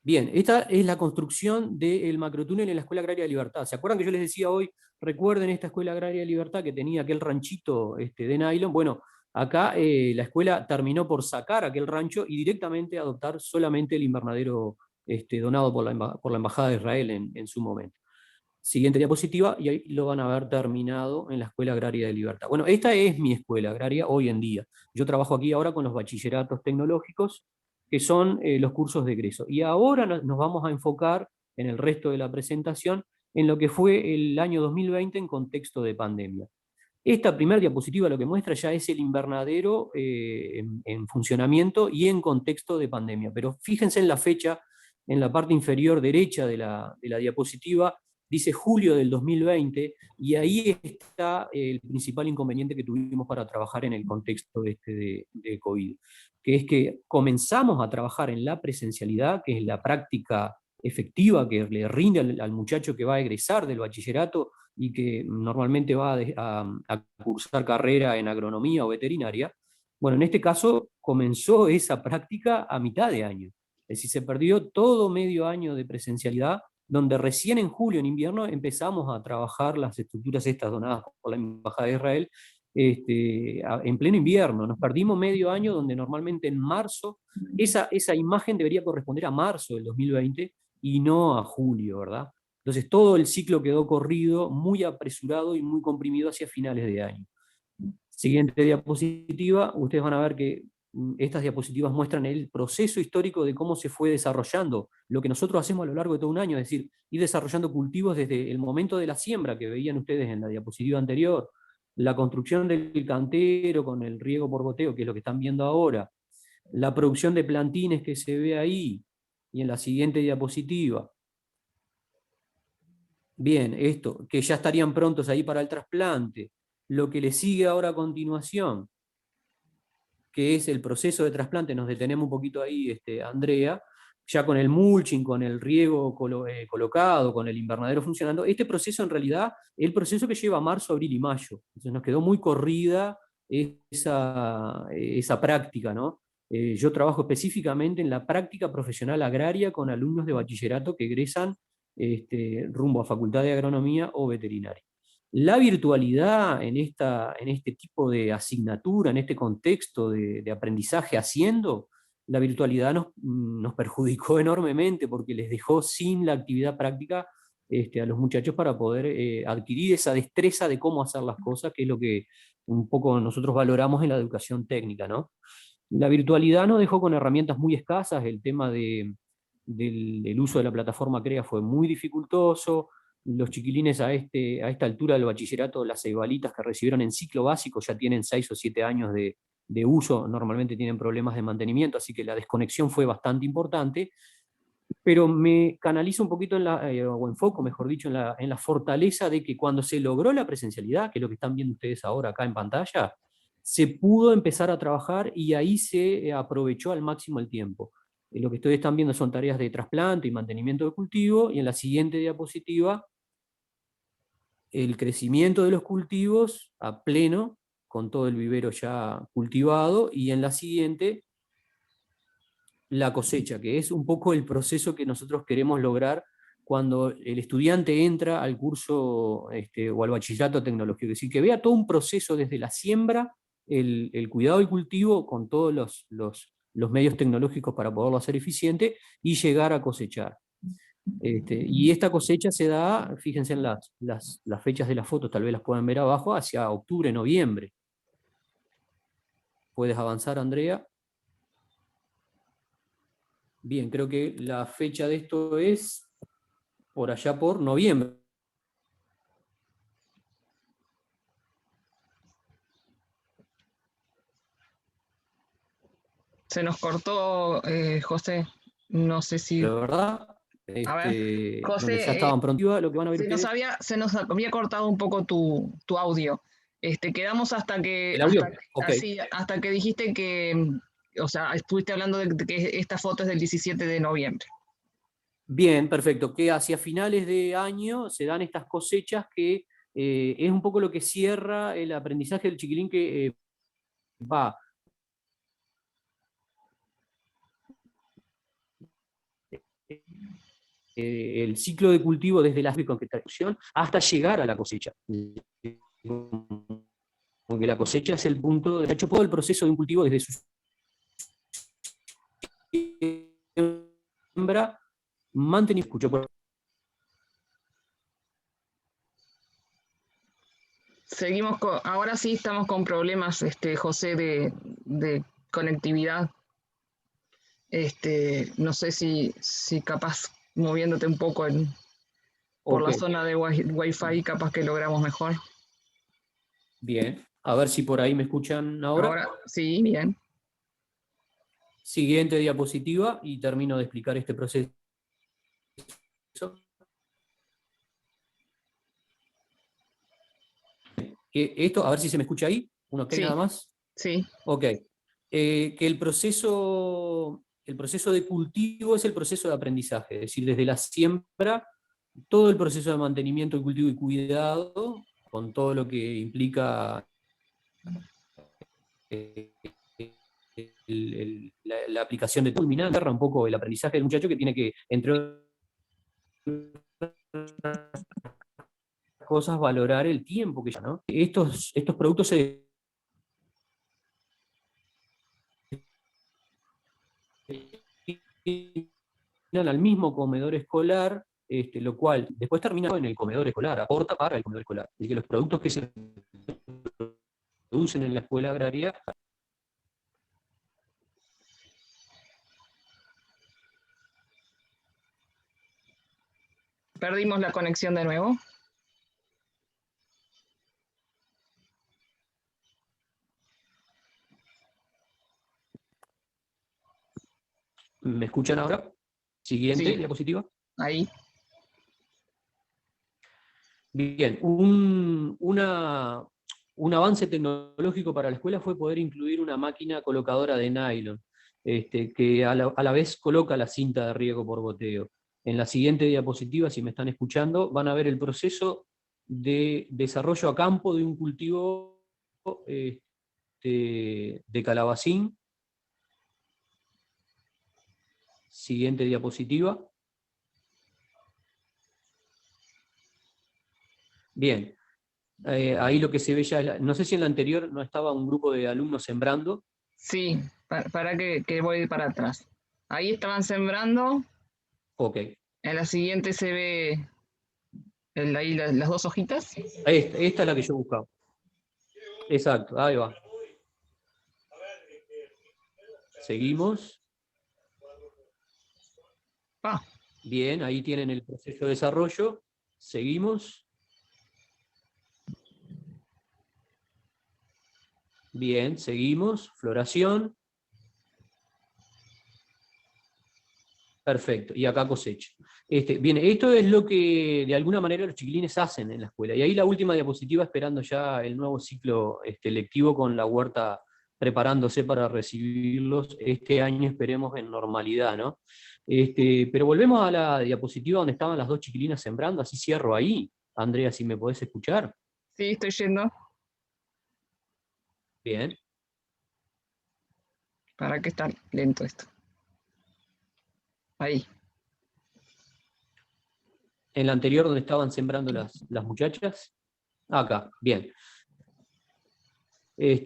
Bien, esta es la construcción del macrotúnel en la Escuela Agraria de Libertad. ¿Se acuerdan que yo les decía hoy, recuerden esta Escuela Agraria de Libertad que tenía aquel ranchito de nylon? Bueno, acá la escuela terminó por sacar aquel rancho y directamente adoptar solamente el invernadero donado por la Embajada de Israel en su momento. Siguiente diapositiva, y ahí lo van a ver terminado en la Escuela Agraria de Libertad. Bueno, esta es mi escuela agraria hoy en día. Yo trabajo aquí ahora con los bachilleratos tecnológicos, que son los cursos de egreso. Y ahora nos vamos a enfocar en el resto de la presentación en lo que fue el año 2020 en contexto de pandemia. Esta primera diapositiva lo que muestra ya es el invernadero en funcionamiento y en contexto de pandemia. Pero fíjense en la fecha, en la parte inferior derecha de la diapositiva, dice julio del 2020, y ahí está el principal inconveniente que tuvimos para trabajar en el contexto de COVID, que es que comenzamos a trabajar en la presencialidad, que es la práctica efectiva que le rinde al muchacho que va a egresar del bachillerato y que normalmente va a cursar carrera en agronomía o veterinaria. Bueno, en este caso comenzó esa práctica a mitad de año. Es decir, se perdió todo medio año de presencialidad, donde recién en julio, en invierno, empezamos a trabajar las estructuras estas donadas por la Embajada de Israel, en pleno invierno. Nos perdimos medio año, donde normalmente en marzo, esa imagen debería corresponder a marzo del 2020 y no a julio, ¿verdad? Entonces todo el ciclo quedó corrido, muy apresurado y muy comprimido hacia finales de año. Siguiente diapositiva, ustedes van a ver que estas diapositivas muestran el proceso histórico de cómo se fue desarrollando lo que nosotros hacemos a lo largo de todo un año, es decir, ir desarrollando cultivos desde el momento de la siembra que veían ustedes en la diapositiva anterior, la construcción del cantero con el riego por goteo, que es lo que están viendo ahora, La producción de plantines que se ve ahí, y en la siguiente diapositiva. Bien, esto, que ya estarían prontos ahí para el trasplante. Lo que le sigue ahora a continuación, que es el proceso de trasplante, nos detenemos un poquito ahí, Andrea, ya con el mulching, con el riego colocado, con el invernadero funcionando. Este proceso en realidad es el proceso que lleva marzo, abril y mayo. Entonces nos quedó muy corrida esa práctica, ¿no? Yo trabajo específicamente en la práctica profesional agraria con alumnos de bachillerato que egresan rumbo a Facultad de Agronomía o Veterinaria. La virtualidad en este tipo de asignatura, en este contexto de aprendizaje haciendo, la virtualidad nos perjudicó enormemente porque les dejó sin la actividad práctica a los muchachos para poder adquirir esa destreza de cómo hacer las cosas, que es lo que un poco nosotros valoramos en la educación técnica, ¿no? La virtualidad nos dejó con herramientas muy escasas, el tema del uso de la plataforma CREA fue muy dificultoso. Los chiquilines a esta altura del bachillerato, las ceibalitas que recibieron en ciclo básico ya tienen 6 o 7 años de uso, normalmente tienen problemas de mantenimiento, así que la desconexión fue bastante importante, pero me canalizo un poquito o enfoco, mejor dicho, en la fortaleza de que cuando se logró la presencialidad, que es lo que están viendo ustedes ahora acá en pantalla, se pudo empezar a trabajar y ahí se aprovechó al máximo el tiempo. Lo que ustedes están viendo son tareas de trasplante y mantenimiento de cultivo, y en la siguiente diapositiva el crecimiento de los cultivos a pleno, con todo el vivero ya cultivado, y en la siguiente la cosecha, que es un poco el proceso que nosotros queremos lograr cuando el estudiante entra al curso o al bachillerato tecnológico, es decir, que vea todo un proceso desde la siembra, el cuidado del cultivo, con todos los medios tecnológicos para poderlo hacer eficiente, y llegar a cosechar. Y esta cosecha se da, fíjense en las fechas de las fotos, tal vez las puedan ver abajo, hacia octubre, noviembre. ¿Puedes avanzar, Andrea? Bien, creo que la fecha de esto es por allá por noviembre. Se nos cortó, José. No sé si. La verdad, A ver, donde ya José, estaban pronto, lo que van a ver ustedes. se nos había cortado un poco tu audio. Quedamos hasta que, El audio, ok. hasta que dijiste que, o sea, estuviste hablando de que esta foto es del 17 de noviembre. Bien, perfecto. Que hacia finales de año se dan estas cosechas que es un poco lo que cierra el aprendizaje del chiquilín que va el ciclo de cultivo desde la concretación hasta llegar a la cosecha. Porque la cosecha es el punto, de hecho, todo el proceso de un cultivo desde su siembra, escucho por... Seguimos ahora sí estamos con problemas, José, de conectividad. No sé si capaz moviéndote un poco por la zona de Wi-Fi, capaz que logramos mejor. Bien, a ver si por ahí me escuchan ahora. Ahora sí, bien. Siguiente diapositiva y termino de explicar este proceso. Esto, a ver si se me escucha ahí. Uno ok, sí. Nada más. Sí. Ok. Que el proceso de cultivo es el proceso de aprendizaje, es decir, desde la siembra, todo el proceso de mantenimiento, cultivo y cuidado, con todo lo que implica la aplicación de culminante, un poco el aprendizaje del muchacho que tiene que, entre otras cosas, valorar el tiempo que ya, ¿no? Estos productos se al mismo comedor escolar, lo cual después termina en el comedor escolar, aporta para el comedor escolar. Y que los productos que se producen en la escuela agraria Perdimos la conexión de nuevo. ¿Me escuchan ahora? Siguiente Sí. diapositiva. Ahí. Bien, un avance tecnológico para la escuela fue poder incluir una máquina colocadora de nylon, que a la vez coloca la cinta de riego por goteo. En la siguiente diapositiva, si me están escuchando, van a ver el proceso de desarrollo a campo de un cultivo de calabacín. Siguiente diapositiva. Bien, ahí lo que se ve ya es, no sé si en la anterior no estaba un grupo de alumnos sembrando. Sí, para que voy para atrás. Ahí estaban sembrando. Ok. En la siguiente se ve ahí las dos hojitas. Esta es la que yo buscaba. Exacto, ahí va. Seguimos. Ah, Bien, ahí tienen el proceso de desarrollo. Seguimos. Bien, seguimos. Floración. Perfecto, y acá cosecha. Bien, esto es lo que de alguna manera los chiquilines hacen en la escuela. Y ahí la última diapositiva, esperando ya el nuevo ciclo lectivo con la huerta preparándose para recibirlos este año, esperemos en normalidad, ¿no? Pero volvemos a la diapositiva donde estaban las dos chiquilinas sembrando, así cierro ahí. Andrea, si me podés escuchar. sí, estoy yendo. Bien. ¿Para qué está lento esto? Ahí. En la anterior donde estaban sembrando las muchachas. Acá, bien.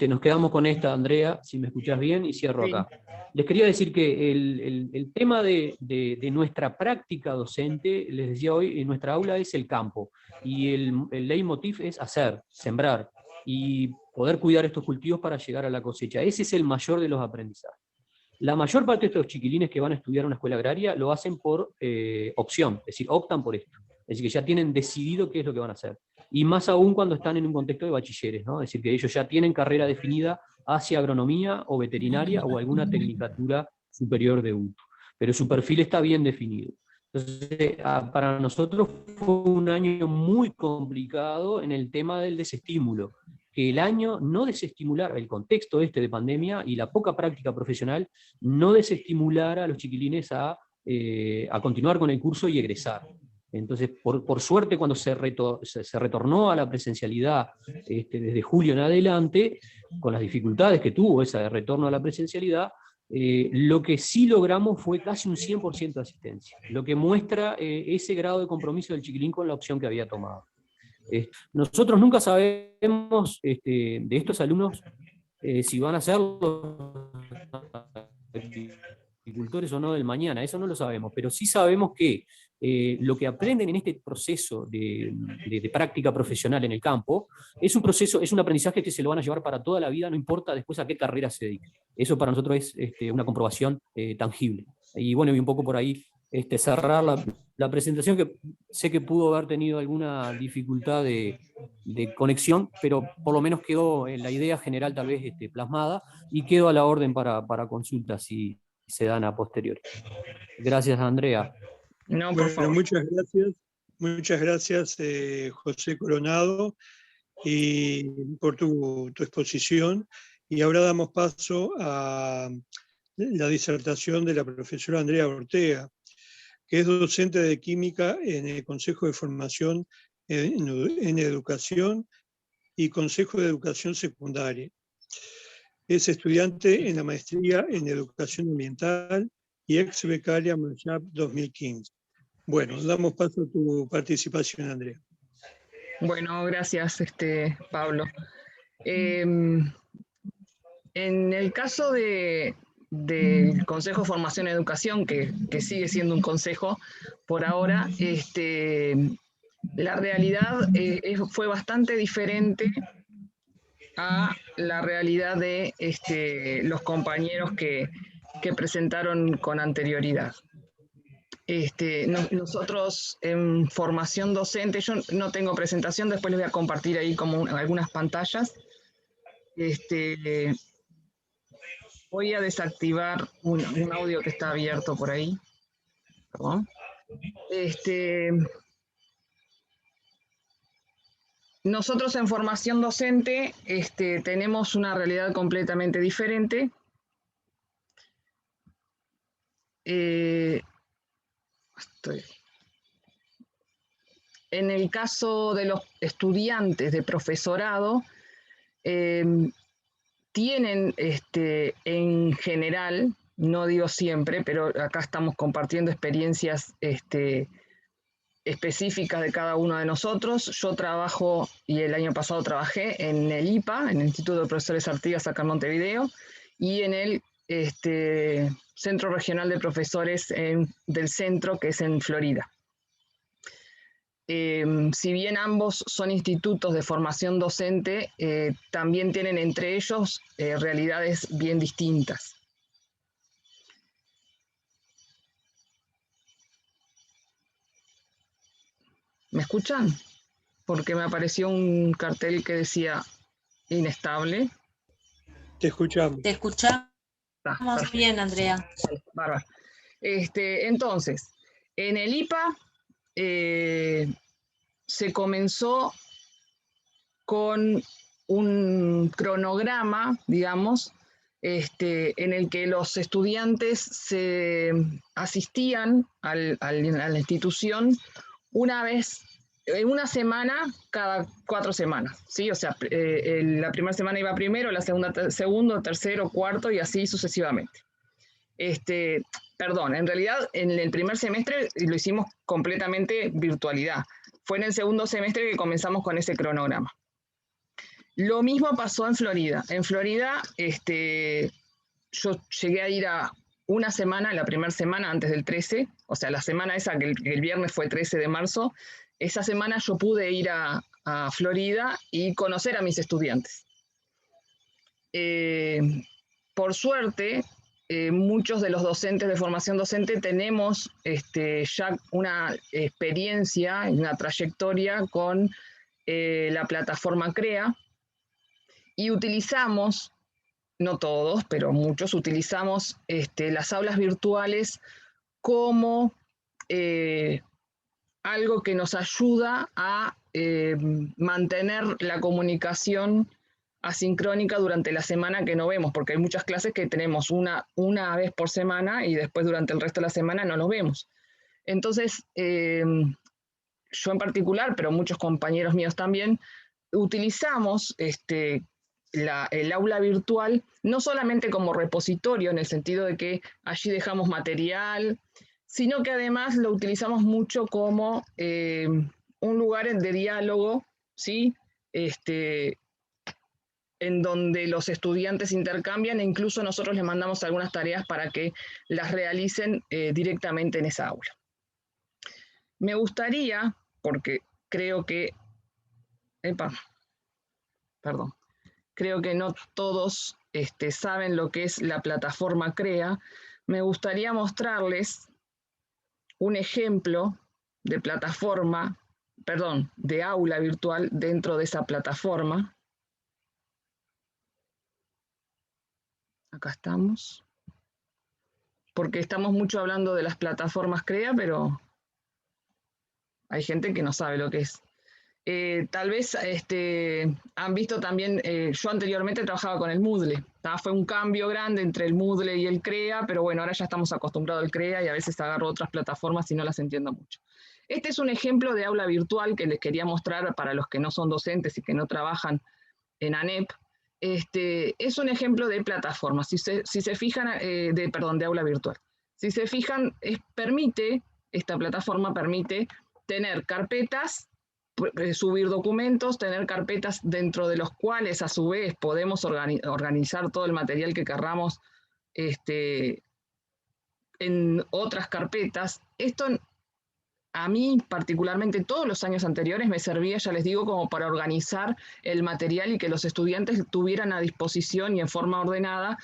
Nos quedamos con esta, Andrea, si me escuchás bien, y cierro Sí. acá. Les quería decir que el tema de nuestra práctica docente, les decía hoy, en nuestra aula es el campo, y el leitmotiv es hacer, sembrar, y poder cuidar estos cultivos para llegar a la cosecha. Ese es el mayor de los aprendizajes. La mayor parte de estos chiquilines que van a estudiar una escuela agraria lo hacen por opción, es decir, optan por esto. Es decir, que ya tienen decidido qué es lo que van a hacer. Y más aún cuando están en un contexto de bachilleres, ¿no? Es decir, que ellos ya tienen carrera definida hacia agronomía o veterinaria o alguna tecnicatura superior de UTU. Pero su perfil está bien definido. Entonces, para nosotros fue un año muy complicado en el tema del desestímulo. Que el año no desestimulara, el contexto de pandemia y la poca práctica profesional, no desestimulara a los chiquilines a continuar con el curso y egresar. Entonces, por suerte, cuando se retornó a la presencialidad desde julio en adelante, con las dificultades que tuvo ese retorno a la presencialidad, lo que sí logramos fue casi un 100% de asistencia, lo que muestra ese grado de compromiso del chiquilín con la opción que había tomado. Nosotros nunca sabemos de estos alumnos si van a ser los agricultores o no del mañana, eso no lo sabemos, pero sí sabemos que lo que aprenden en este proceso de práctica profesional en el campo es un proceso, es un aprendizaje que se lo van a llevar para toda la vida, no importa después a qué carrera se dedique. Eso para nosotros es una comprobación tangible. Y bueno, y un poco por ahí cerrar la presentación, que sé que pudo haber tenido alguna dificultad de conexión, pero por lo menos quedó en la idea general tal vez plasmada, y quedó a la orden para consultas si se dan a posteriori. Gracias, Andrea. No, por Bueno, favor. muchas gracias José Coronado, y por tu exposición. Y ahora damos paso a la disertación de la profesora Andrea Ortega, que es docente de química en el Consejo de Formación en Educación y Consejo de Educación Secundaria. Es estudiante en la maestría en Educación Ambiental y ex becaria MAYAP 2015. Bueno, damos paso a tu participación, Andrea. Bueno, gracias, Pablo. En el caso del Consejo de Formación y Educación, que sigue siendo un consejo por ahora, la realidad fue bastante diferente a la realidad de los compañeros que presentaron con anterioridad. Nosotros en formación docente, yo no tengo presentación, después les voy a compartir ahí como algunas pantallas. Voy a desactivar un audio que está abierto por ahí. Perdón. Nosotros en formación docente tenemos una realidad completamente diferente. En el caso de los estudiantes de profesorado, tienen en general, no digo siempre, pero acá estamos compartiendo experiencias específicas de cada uno de nosotros. Yo trabajo, y el año pasado trabajé en el IPA, en el Instituto de Profesores Artigas acá en Montevideo, y en el Centro Regional de Profesores del Centro, que es en Florida. Si bien ambos son institutos de formación docente, también tienen entre ellos realidades bien distintas. ¿Me escuchan? Porque me apareció un cartel que decía inestable. Te escuchamos. Te escuchamos bien, Andrea. Bárbaro. Entonces, en el IPA se comenzó con un cronograma, digamos, en el que los estudiantes se asistían a la institución una vez, una semana cada 4 semanas, ¿sí? O sea, la primera semana iba primero, la segunda segundo, tercero, cuarto y así sucesivamente. Perdón, en realidad en el primer semestre lo hicimos completamente virtualidad. Fue en el segundo semestre que comenzamos con ese cronograma. Lo mismo pasó en Florida. En Florida yo llegué a ir a una semana, la primera semana antes del 13, o sea, la semana esa que el viernes fue 13 de marzo, esa semana yo pude ir a Florida y conocer a mis estudiantes. Por suerte, muchos de los docentes de formación docente tenemos ya una experiencia, una trayectoria con la plataforma CREA y utilizamos, no todos, pero muchos, utilizamos las aulas virtuales como algo que nos ayuda a mantener la comunicación asincrónica durante la semana que no vemos, porque hay muchas clases que tenemos una vez por semana y después durante el resto de la semana no nos vemos. Entonces, yo en particular, pero muchos compañeros míos también, utilizamos el aula virtual no solamente como repositorio, en el sentido de que allí dejamos material, sino que además lo utilizamos mucho como un lugar de diálogo, ¿sí? En donde los estudiantes intercambian e incluso nosotros les mandamos algunas tareas para que las realicen directamente en esa aula. Me gustaría, porque creo que... creo que no todos saben lo que es la plataforma CREA, me gustaría mostrarles un ejemplo de plataforma, perdón, de aula virtual dentro de esa plataforma. Acá estamos. Porque estamos mucho hablando de las plataformas CREA, pero hay gente que no sabe lo que es. Tal vez han visto también, yo anteriormente trabajaba con el Moodle, fue un cambio grande entre el Moodle y el CREA, pero bueno, ahora ya estamos acostumbrados al CREA y a veces agarro otras plataformas y no las entiendo mucho. Este es un ejemplo de aula virtual que les quería mostrar para los que no son docentes y que no trabajan en ANEP. Es un ejemplo de plataforma, si se fijan, de aula virtual. Si se fijan, esta plataforma permite tener carpetas, subir documentos, tener carpetas dentro de los cuales a su vez podemos organizar todo el material que querramos en otras carpetas. Esto a mí particularmente todos los años anteriores me servía, ya les digo, como para organizar el material y que los estudiantes tuvieran a disposición y en forma ordenada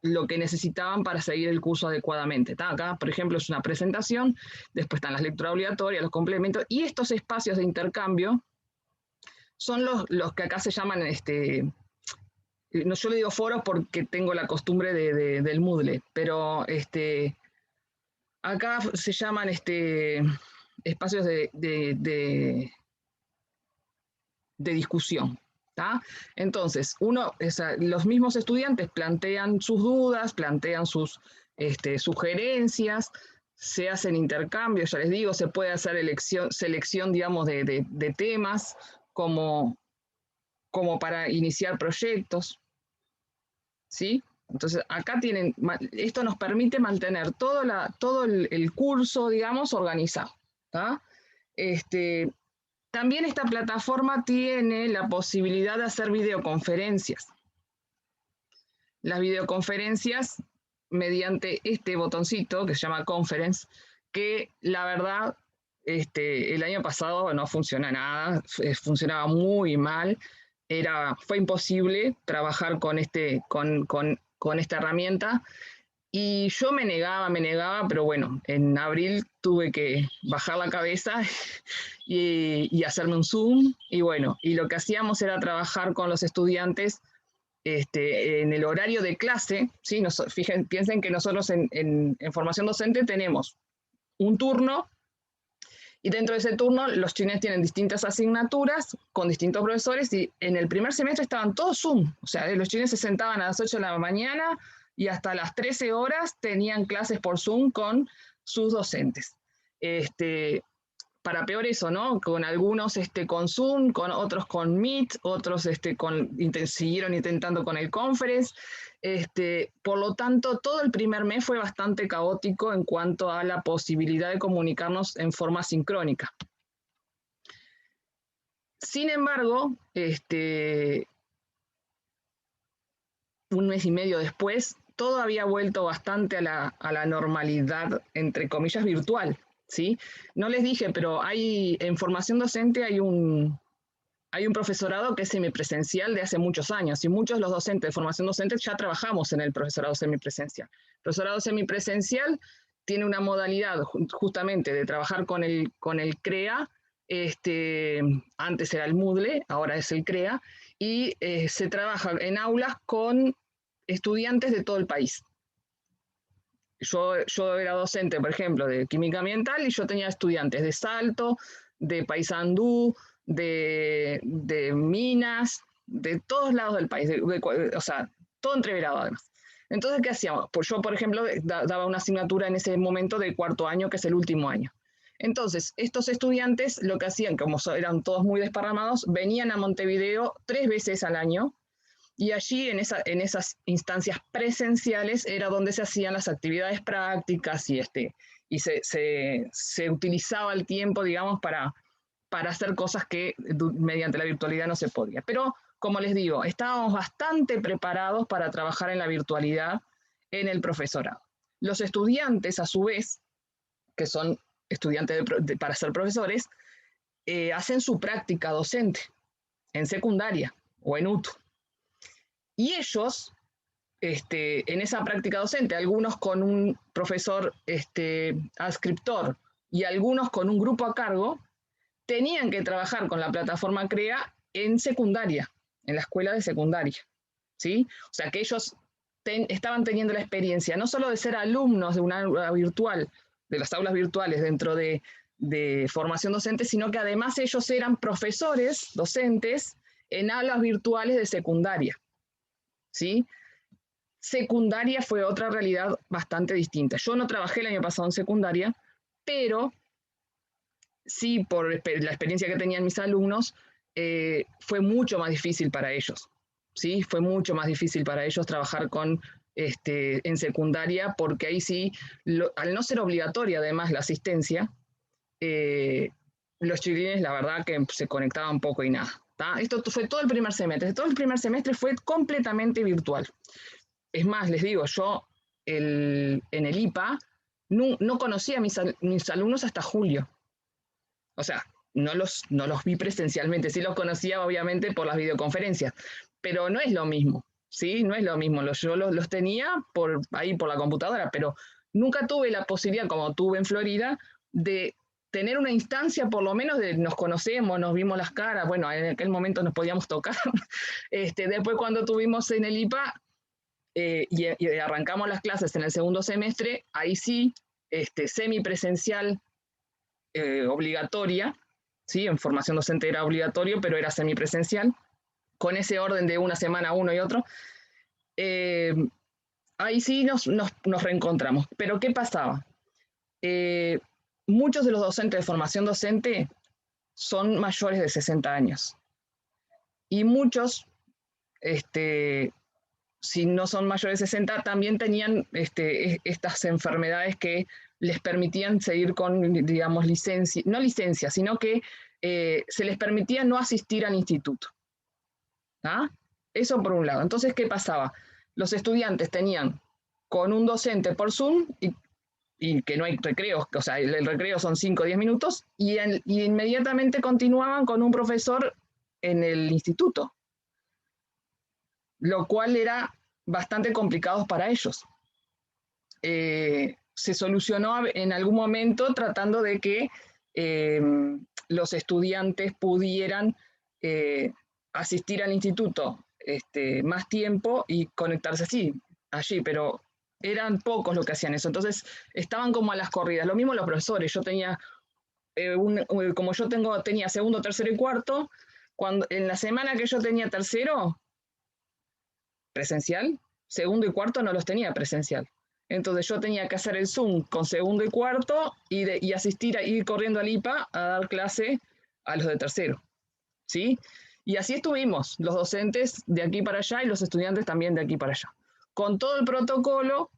lo que necesitaban para seguir el curso adecuadamente. Acá, por ejemplo, es una presentación, después están las lecturas obligatorias, los complementos, y estos espacios de intercambio son los que acá se llaman no, yo le digo foros porque tengo la costumbre del Moodle, pero acá se llaman espacios de discusión. ¿tá? Entonces, los mismos estudiantes plantean sus dudas, plantean sus sugerencias, se hacen intercambios, ya les digo, se puede hacer selección digamos, de temas como para iniciar proyectos. ¿Sí? Entonces, acá esto nos permite mantener todo el curso, digamos, organizado. ¿tá? También esta plataforma tiene la posibilidad de hacer videoconferencias. Las videoconferencias mediante este botoncito que se llama Conference, que la verdad el año pasado no funciona nada, funcionaba muy mal, fue imposible trabajar con esta herramienta. Y yo me negaba, pero bueno, en abril tuve que bajar la cabeza y hacerme un Zoom. Y bueno, y lo que hacíamos era trabajar con los estudiantes en el horario de clase. ¿sí? Piensen que nosotros en formación docente tenemos un turno, y dentro de ese turno los chinos tienen distintas asignaturas con distintos profesores, y en el primer semestre estaban todos Zoom. O sea, los chinos se sentaban a las 8 de la mañana y hasta las 13 horas tenían clases por Zoom con sus docentes. Para peor eso, ¿no? Con algunos con Zoom, con otros con Meet, otros siguieron intentando con el Conference. Por lo tanto, todo el primer mes fue bastante caótico en cuanto a la posibilidad de comunicarnos en forma sincrónica. Sin embargo, un mes y medio después, todo había vuelto bastante a la normalidad, entre comillas, virtual. ¿sí? No les dije, pero en formación docente hay un profesorado que es semipresencial de hace muchos años, y muchos de los docentes de formación docente ya trabajamos en el profesorado semipresencial. El profesorado semipresencial tiene una modalidad justamente de trabajar con el CREA, antes era el Moodle, ahora es el CREA, y se trabaja en aulas con estudiantes de todo el país. Yo era docente, por ejemplo, de química ambiental, y yo tenía estudiantes de Salto, de Paysandú, de Minas, de todos lados del país, o sea, todo entreverado además. Entonces, ¿qué hacíamos? Pues yo, por ejemplo, daba una asignatura en ese momento de cuarto año, que es el último año. Entonces, estos estudiantes lo que hacían, como eran todos muy desparramados, venían a Montevideo 3 veces al año, y allí en esas instancias presenciales era donde se hacían las actividades prácticas, y se utilizaba el tiempo, digamos, para hacer cosas que mediante la virtualidad no se podía. Pero, como les digo, estábamos bastante preparados para trabajar en la virtualidad en el profesorado. Los estudiantes, a su vez, que son estudiantes para ser profesores, hacen su práctica docente en secundaria o en UTU. Y ellos, en esa práctica docente, algunos con un profesor adscriptor y algunos con un grupo a cargo, tenían que trabajar con la plataforma CREA en secundaria, en la escuela de secundaria. ¿sí? O sea que ellos estaban teniendo la experiencia no solo de ser alumnos de una aula virtual, de las aulas virtuales dentro de formación docente, sino que además ellos eran profesores docentes en aulas virtuales de secundaria. ¿sí? Secundaria fue otra realidad bastante distinta. Yo no trabajé el año pasado en secundaria, pero sí, por la experiencia que tenían mis alumnos, fue mucho más difícil para ellos. ¿sí? Fue mucho más difícil para ellos trabajar en secundaria, porque ahí sí, al no ser obligatoria además la asistencia, los chiquilines la verdad que se conectaban poco y nada. ¿tá? Esto fue todo el primer semestre. Todo el primer semestre fue completamente virtual. Es más, les digo, yo en el IPA no conocía a mis alumnos hasta julio. O sea, no los vi presencialmente, sí los conocía obviamente por las videoconferencias, pero no es lo mismo, ¿sí? No es lo mismo. Yo los tenía ahí por la computadora, pero nunca tuve la posibilidad, como tuve en Florida, de tener una instancia por lo menos de nos conocemos, nos vimos las caras, bueno, en aquel momento nos podíamos tocar. Después cuando tuvimos en el IPA y arrancamos las clases en el segundo semestre, ahí sí, semipresencial obligatoria, ¿sí? En formación docente era obligatorio, pero era semipresencial, con ese orden de una semana uno y otro. Ahí sí nos reencontramos. Pero ¿qué pasaba? Muchos de los docentes de formación docente son mayores de 60 años. Y muchos, si no son mayores de 60, también tenían estas enfermedades que les permitían seguir con, digamos, licencia, no licencia, sino que se les permitía no asistir al instituto. ¿Ah? Eso por un lado. Entonces, ¿qué pasaba? Los estudiantes tenían con un docente por Zoom y que no hay recreos, o sea, el recreo son 5 o 10 minutos, y inmediatamente continuaban con un profesor en el instituto, lo cual era bastante complicado para ellos. Se solucionó en algún momento tratando de que los estudiantes pudieran asistir al instituto más tiempo y conectarse allí, pero eran pocos los que hacían eso, entonces estaban como a las corridas. Lo mismo los profesores, yo tenía, como yo tenía segundo, tercero y cuarto, en la semana que yo tenía tercero, presencial, segundo y cuarto no los tenía presencial. Entonces yo tenía que hacer el Zoom con segundo y cuarto y asistir a ir corriendo al IPA a dar clase a los de tercero, ¿sí? Y así estuvimos, los docentes de aquí para allá y los estudiantes también de aquí para allá, con todo el protocolo.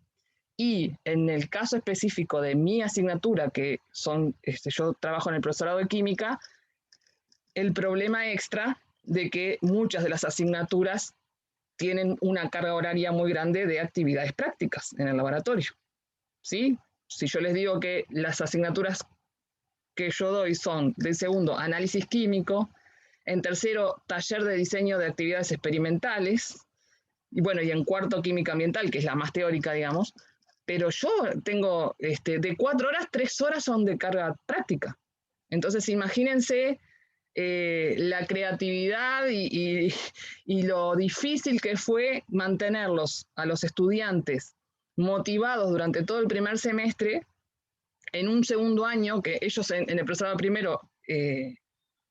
Y en el caso específico de mi asignatura, que son, yo trabajo en el profesorado de química, el problema extra de que muchas de las asignaturas tienen una carga horaria muy grande de actividades prácticas en el laboratorio, ¿sí? Si yo les digo que las asignaturas que yo doy son, de segundo, análisis químico, en tercero, taller de diseño de actividades experimentales, y bueno, y en cuarto, química ambiental, que es la más teórica, digamos, pero yo tengo, de 4 horas, 3 horas son de carga práctica. Entonces, imagínense la creatividad y lo difícil que fue mantenerlos a los estudiantes motivados durante todo el primer semestre en un segundo año, que ellos en el profesorado primero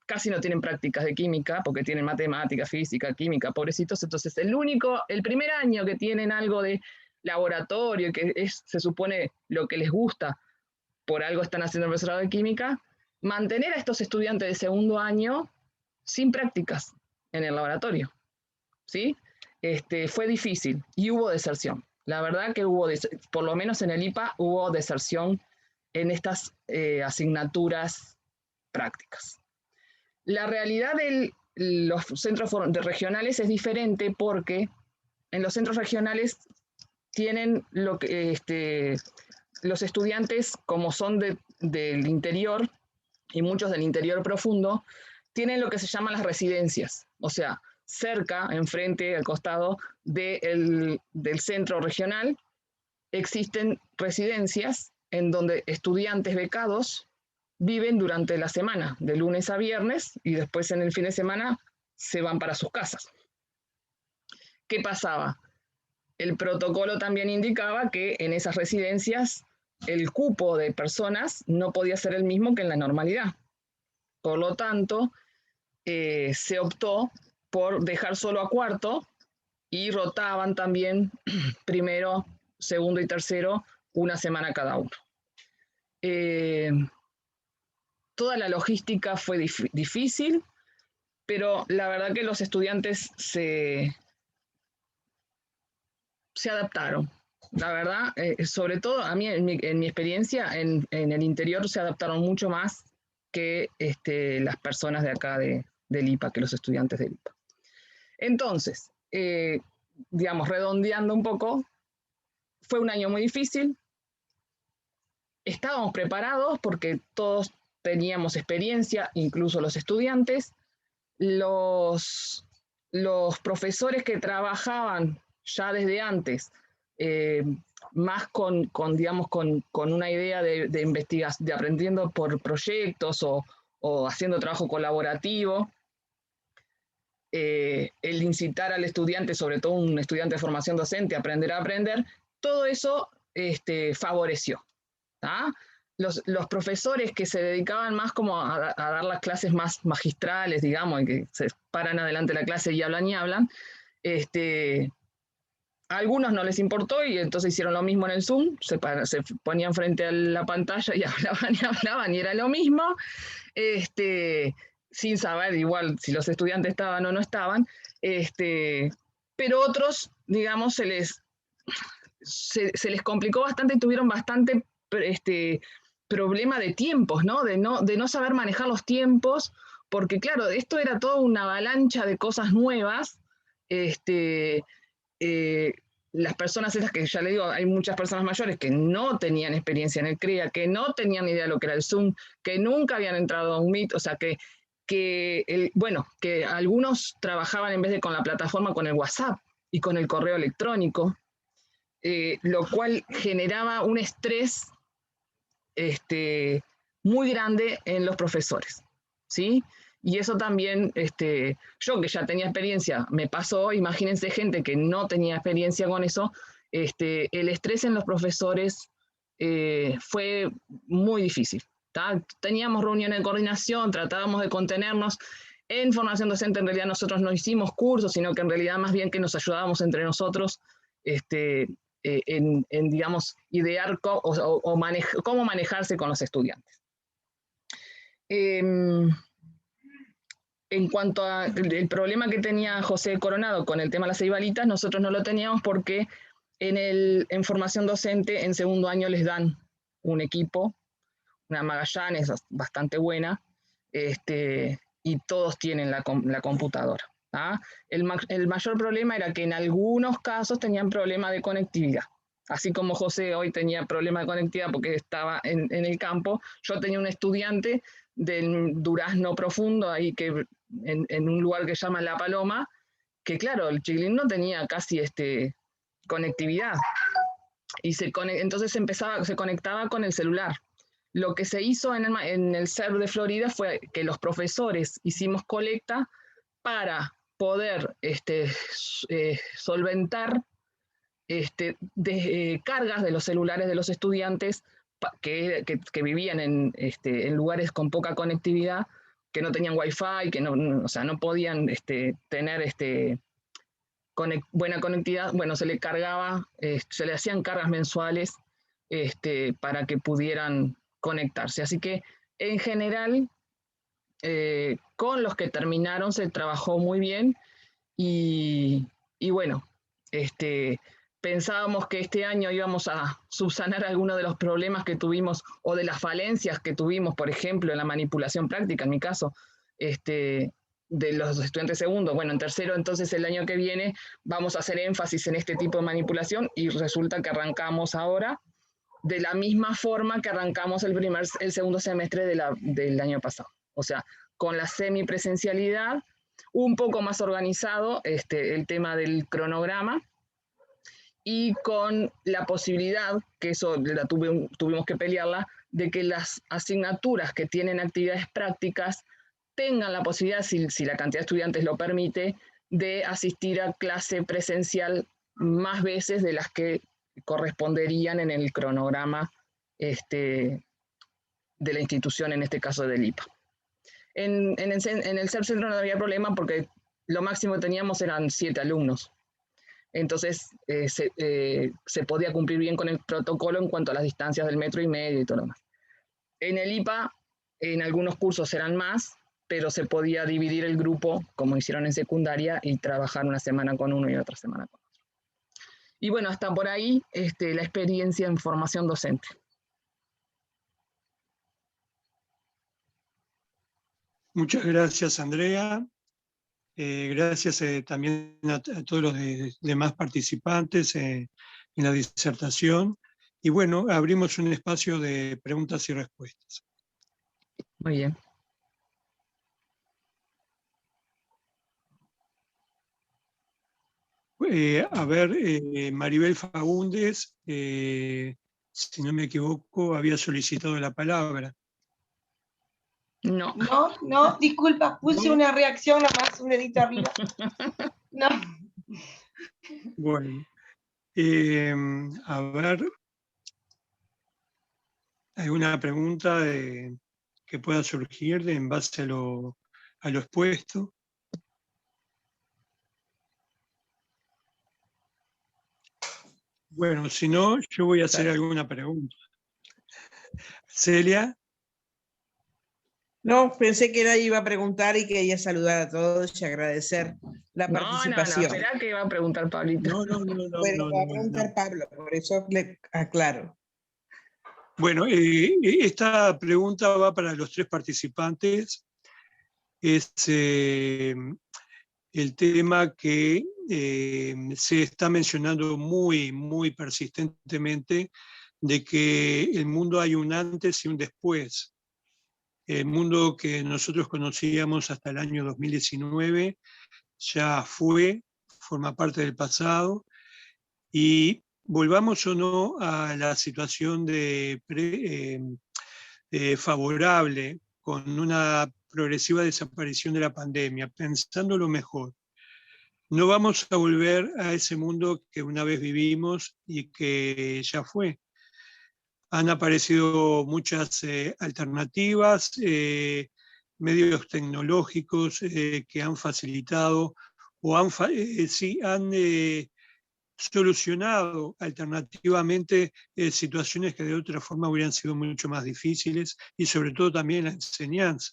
casi no tienen prácticas de química, porque tienen matemática, física, química, pobrecitos. Entonces el primer año que tienen algo de laboratorio, que se supone lo que les gusta, por algo están haciendo el profesorado de química, mantener a estos estudiantes de segundo año sin prácticas en el laboratorio, ¿sí? Fue difícil y hubo deserción. La verdad que por lo menos en el IPA hubo deserción en estas asignaturas prácticas. La realidad de los centros regionales es diferente porque en los centros regionales tienen los estudiantes, como son del interior, y muchos del interior profundo, tienen lo que se llaman las residencias, o sea, cerca, enfrente, al costado del centro regional, existen residencias en donde estudiantes becados viven durante la semana, de lunes a viernes, y después en el fin de semana se van para sus casas. ¿Qué pasaba? El protocolo también indicaba que en esas residencias el cupo de personas no podía ser el mismo que en la normalidad. Por lo tanto, se optó por dejar solo a cuarto y rotaban también primero, segundo y tercero una semana cada uno. Toda la logística fue difícil, pero la verdad que los estudiantes se adaptaron. La verdad, sobre todo a mí en mi experiencia en el interior se adaptaron mucho más que las personas de acá del IPA, que los estudiantes del IPA. Entonces, digamos, redondeando un poco, fue un año muy difícil. Estábamos preparados porque todos teníamos experiencia, incluso los estudiantes. Los profesores que trabajaban ya desde antes más digamos, con una idea de investigación, de aprendiendo por proyectos o haciendo trabajo colaborativo. El incitar al estudiante, sobre todo un estudiante de formación docente, a aprender, todo eso favoreció. ¿tá? Los profesores que se dedicaban más como a dar las clases más magistrales, digamos, y que se paran adelante la clase y hablan, a algunos no les importó y entonces hicieron lo mismo en el Zoom, se ponían frente a la pantalla y hablaban y era lo mismo, sin saber igual si los estudiantes estaban o no estaban, pero otros, digamos, se les complicó bastante y tuvieron bastante problema de tiempos, ¿no? De no saber manejar los tiempos, porque claro, esto era toda una avalancha de cosas nuevas. Las personas esas que ya le digo, hay muchas personas mayores que no tenían experiencia en el CREA, que no tenían idea de lo que era el Zoom, que nunca habían entrado a un Meet, o sea, que algunos trabajaban en vez de con la plataforma con el WhatsApp y con el correo electrónico, lo cual generaba un estrés muy grande en los profesores, ¿sí? Y eso también, yo que ya tenía experiencia, me pasó, imagínense gente que no tenía experiencia con eso, el estrés en los profesores fue muy difícil. ¿tá? Teníamos reuniones de coordinación, tratábamos de contenernos. En formación docente en realidad nosotros no hicimos cursos, sino que en realidad más bien que nos ayudábamos entre nosotros en digamos, idear cómo manejarse con los estudiantes. En cuanto al problema que tenía José Coronado con el tema de las ceibalitas, nosotros no lo teníamos porque en formación docente en segundo año les dan un equipo, una Magallanes bastante buena, y todos tienen la computadora. ¿tá? El mayor problema era que en algunos casos tenían problema de conectividad. Así como José hoy tenía problema de conectividad porque estaba en el campo, yo tenía un estudiante del Durazno Profundo, ahí que en un lugar que se llama La Paloma, que claro, el chiquilín no tenía casi conectividad. Y entonces se conectaba con el celular. Lo que se hizo en el CERP de Florida fue que los profesores hicimos colecta para poder solventar cargas de los celulares de los estudiantes que vivían en lugares con poca conectividad, que no tenían wifi, que no podían tener buena conectividad. Bueno, se le cargaba, se le hacían cargas mensuales para que pudieran conectarse. Así que en general, con los que terminaron se trabajó muy bien y bueno, pensábamos que este año íbamos a subsanar algunos de los problemas que tuvimos o de las falencias que tuvimos, por ejemplo, en la manipulación práctica, en mi caso, de los estudiantes segundos. Bueno, en tercero, entonces el año que viene vamos a hacer énfasis en este tipo de manipulación y resulta que arrancamos ahora de la misma forma que arrancamos el segundo semestre del año pasado. O sea, con la semipresencialidad, un poco más organizado el tema del cronograma, y con la posibilidad, que eso tuvimos que pelearla, de que las asignaturas que tienen actividades prácticas tengan la posibilidad, si la cantidad de estudiantes lo permite, de asistir a clase presencial más veces de las que corresponderían en el cronograma de la institución, en este caso del IPA. En el CERP Centro no había problema porque lo máximo que teníamos eran 7 alumnos. Entonces se podía cumplir bien con el protocolo en cuanto a las distancias del 1,5 metros y todo lo demás. En el IPA, en algunos cursos eran más, pero se podía dividir el grupo, como hicieron en secundaria, y trabajar una semana con uno y otra semana con otro. Y bueno, hasta por ahí la experiencia en formación docente. Muchas gracias, Andrea. Gracias también a todos los demás participantes en la disertación. Y bueno, abrimos un espacio de preguntas y respuestas. Muy bien. a ver, Maribel Faúndez, si no me equivoco, había solicitado la palabra. No. No, disculpa, puse ¿No? una reacción nomás, un dedito arriba. No. Bueno, a ver, ¿alguna pregunta que pueda surgir en base a lo expuesto? Bueno, si no, yo voy a hacer alguna pregunta. Celia. No, pensé que nadie iba a preguntar y quería saludar a todos y agradecer la participación. Esperá que va a preguntar Pablito. No. Pero va a preguntar Pablo, por eso le aclaro. Bueno, esta pregunta va para los 3 participantes. Es el tema que se está mencionando muy persistentemente, de que el mundo hay un antes y un después. El mundo que nosotros conocíamos hasta el año 2019 ya forma parte del pasado, y volvamos o no a la situación favorable, con una progresiva desaparición de la pandemia, pensándolo mejor. No vamos a volver a ese mundo que una vez vivimos y que ya fue. Han aparecido muchas alternativas, medios tecnológicos que han facilitado o han solucionado alternativamente situaciones que de otra forma hubieran sido mucho más difíciles, y sobre todo también la enseñanza.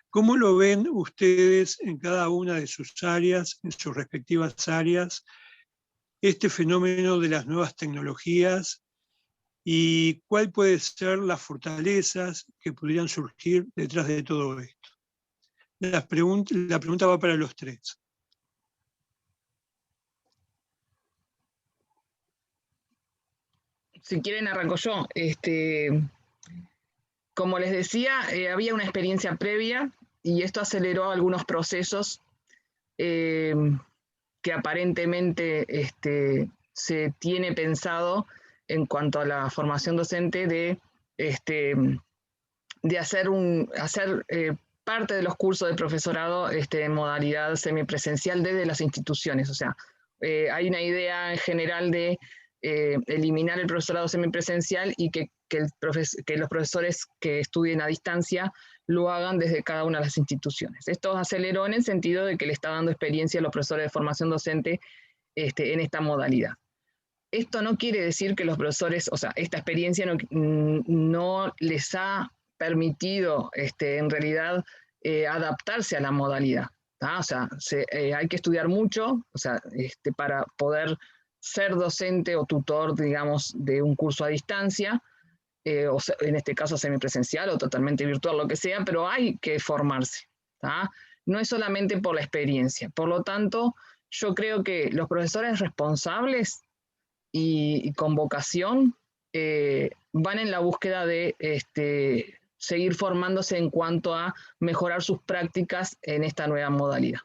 ¿Cómo lo ven ustedes en cada una de sus áreas, en sus respectivas áreas, este fenómeno de las nuevas tecnologías, y cuál pueden ser las fortalezas que pudieran surgir detrás de todo esto? La pregunta va para los 3. Si quieren arranco yo. Como les decía, había una experiencia previa y esto aceleró algunos procesos que aparentemente se tiene pensado en cuanto a la formación docente de hacer parte de los cursos de profesorado en modalidad semipresencial desde las instituciones. O sea, hay una idea en general de eliminar el profesorado semipresencial y que los profesores que estudien a distancia lo hagan desde cada una de las instituciones. Esto aceleró en el sentido de que le está dando experiencia a los profesores de formación docente en esta modalidad. Esto no quiere decir que los profesores, o sea, esta experiencia no les ha permitido en realidad adaptarse a la modalidad. O sea, hay que estudiar mucho, o sea, para poder ser docente o tutor, digamos, de un curso a distancia, o sea, en este caso semipresencial o totalmente virtual, lo que sea, pero hay que formarse. No es solamente por la experiencia. Por lo tanto, yo creo que los profesores responsables y con vocación van en la búsqueda de seguir formándose en cuanto a mejorar sus prácticas en esta nueva modalidad.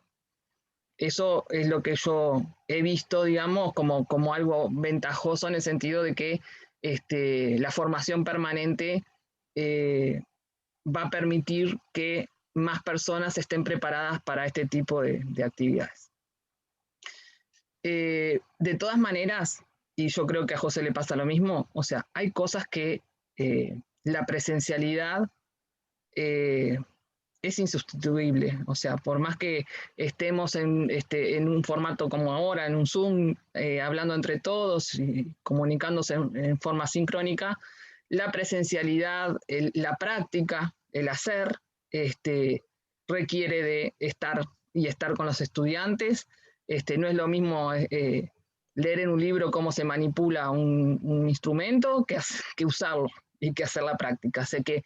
Eso es lo que yo he visto, digamos, como algo ventajoso en el sentido de que la formación permanente va a permitir que más personas estén preparadas para este tipo de actividades. De todas maneras, y yo creo que a José le pasa lo mismo, o sea, hay cosas que la presencialidad es insustituible. O sea, por más que estemos en un formato como ahora, en un Zoom, hablando entre todos y comunicándose en forma sincrónica, la presencialidad, la práctica, el hacer, requiere de estar con los estudiantes. No es lo mismo leer en un libro cómo se manipula un instrumento que usarlo y que hacer la práctica. Así que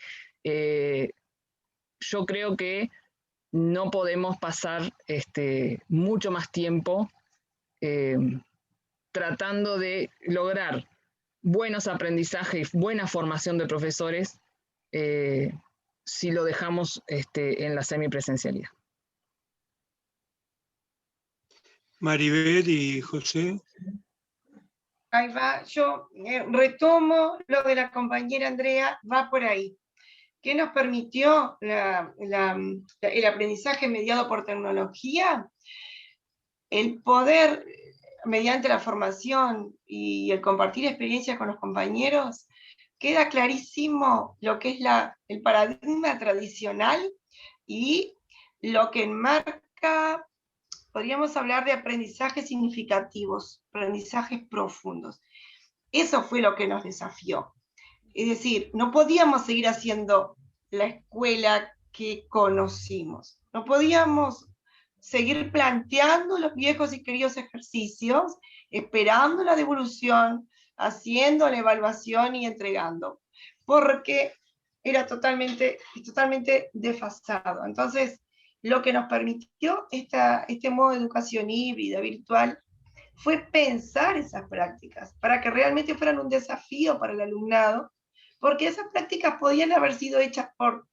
yo creo que no podemos pasar mucho más tiempo tratando de lograr buenos aprendizajes y buena formación de profesores si lo dejamos en la semipresencialidad. Maribel y José. Ahí va, yo retomo lo de la compañera Andrea, va por ahí. ¿Qué nos permitió el aprendizaje mediado por tecnología? El poder, mediante la formación y el compartir experiencias con los compañeros, queda clarísimo lo que es el paradigma tradicional y lo que enmarca, podríamos hablar de aprendizajes significativos, aprendizajes profundos. Eso fue lo que nos desafió. Es decir, no podíamos seguir haciendo la escuela que conocimos. No podíamos seguir planteando los viejos y queridos ejercicios, esperando la devolución, haciendo la evaluación y entregando, porque era totalmente desfasado. Entonces, lo que nos permitió este modo de educación híbrida, virtual, fue pensar esas prácticas para que realmente fueran un desafío para el alumnado, porque esas prácticas podían haber sido hechas por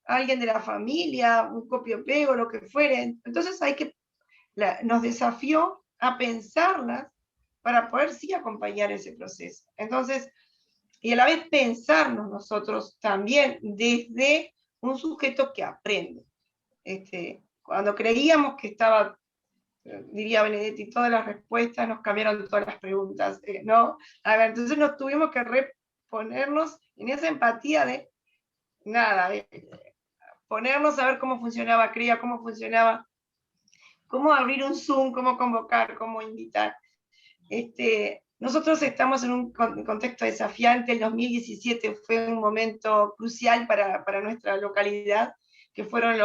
alguien de la familia, un copio-pego, lo que fueren. Entonces nos desafió a pensarlas para poder sí acompañar ese proceso. Entonces, y a la vez pensarnos nosotros también desde un sujeto que aprende. Cuando creíamos que estaba, diría Benedetti, todas las respuestas, nos cambiaron todas las preguntas, ¿no? A ver, entonces nos tuvimos que reponernos en esa empatía de nada, ponernos a ver cómo funcionaba CREA, cómo funcionaba, cómo abrir un Zoom, cómo convocar, cómo invitar. Nosotros estamos en un contexto desafiante. El 2017 fue un momento crucial para nuestra localidad, que fueron el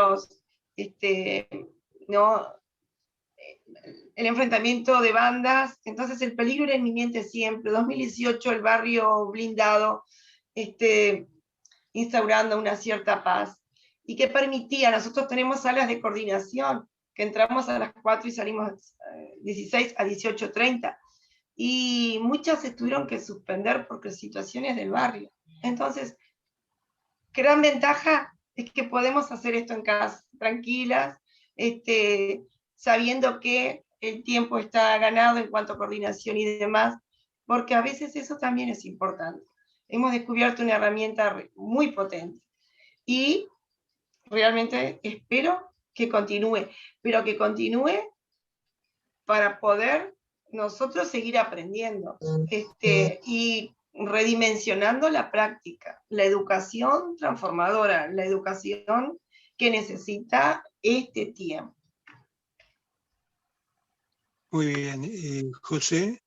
enfrentamiento de bandas. Entonces el peligro era inminente siempre. 2018 el barrio blindado, instaurando una cierta paz. ¿Y qué permitía? Nosotros tenemos salas de coordinación, que entramos a las 4 y salimos 16 a 18:30. Y muchas se tuvieron que suspender por situaciones del barrio. Entonces, gran ventaja es que podemos hacer esto en casa, tranquilas, sabiendo que el tiempo está ganado en cuanto a coordinación y demás, porque a veces eso también es importante. Hemos descubierto una herramienta muy potente y realmente espero que continúe, pero que continúe para poder nosotros seguir aprendiendo y redimensionando la práctica, la educación transformadora, la educación que necesita este tiempo. Muy bien. José.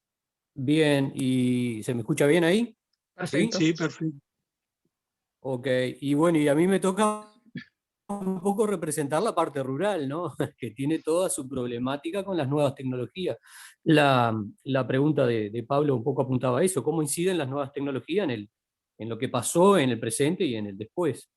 Bien, ¿y se me escucha bien ahí? Perfecto. Sí, perfecto. Ok, y bueno, y a mí me toca un poco representar la parte rural, ¿no? Que tiene toda su problemática con las nuevas tecnologías. La pregunta de Pablo un poco apuntaba a eso, ¿cómo inciden las nuevas tecnologías en lo que pasó, en el presente y en el después?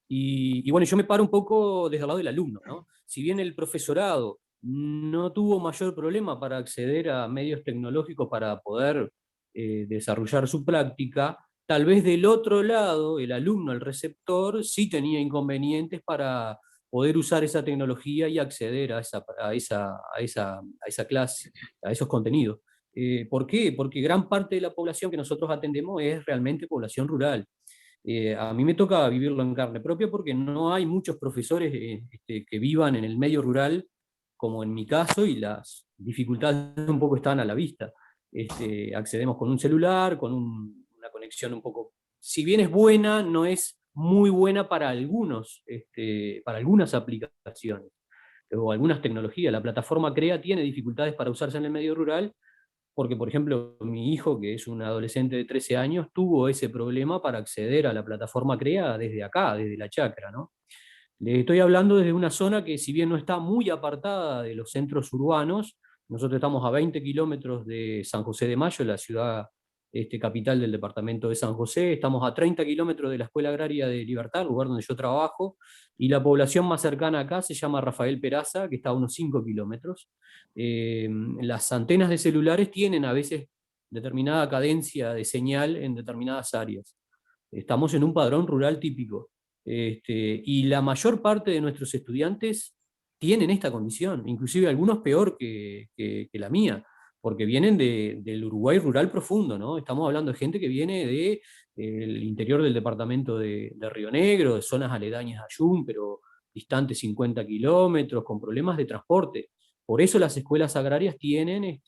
Y bueno, yo me paro un poco desde el lado del alumno, ¿no? Si bien el profesorado no tuvo mayor problema para acceder a medios tecnológicos para poder desarrollar su práctica, tal vez del otro lado, el alumno, el receptor, sí tenía inconvenientes para poder usar esa tecnología y acceder a esa clase, a esos contenidos. ¿Por qué? Porque gran parte de la población que nosotros atendemos es realmente población rural. A mí me toca vivirlo en carne propia porque no hay muchos profesores que vivan en el medio rural, como en mi caso, y las dificultades un poco están a la vista. Accedemos con un celular, con una conexión un poco, si bien es buena, no es muy buena para algunas aplicaciones o algunas tecnologías. La plataforma CREA tiene dificultades para usarse en el medio rural, porque, por ejemplo, mi hijo, que es un adolescente de 13 años, tuvo ese problema para acceder a la plataforma CREA desde acá, desde la chacra, ¿no? Les estoy hablando desde una zona que, si bien no está muy apartada de los centros urbanos, nosotros estamos a 20 kilómetros de San José de Mayo, la ciudad capital del departamento de San José, estamos a 30 kilómetros de la Escuela Agraria de Libertad, lugar donde yo trabajo, y la población más cercana acá se llama Rafael Peraza, que está a unos 5 kilómetros. Las antenas de celulares tienen a veces determinada cadencia de señal en determinadas áreas. Estamos en un padrón rural típico. Y la mayor parte de nuestros estudiantes tienen esta condición, inclusive algunos peor que la mía, porque vienen del Uruguay rural profundo, ¿no? Estamos hablando de gente que viene del interior del departamento de Río Negro, de zonas aledañas a Yum, pero distantes 50 kilómetros, con problemas de transporte. Por eso las escuelas agrarias tienen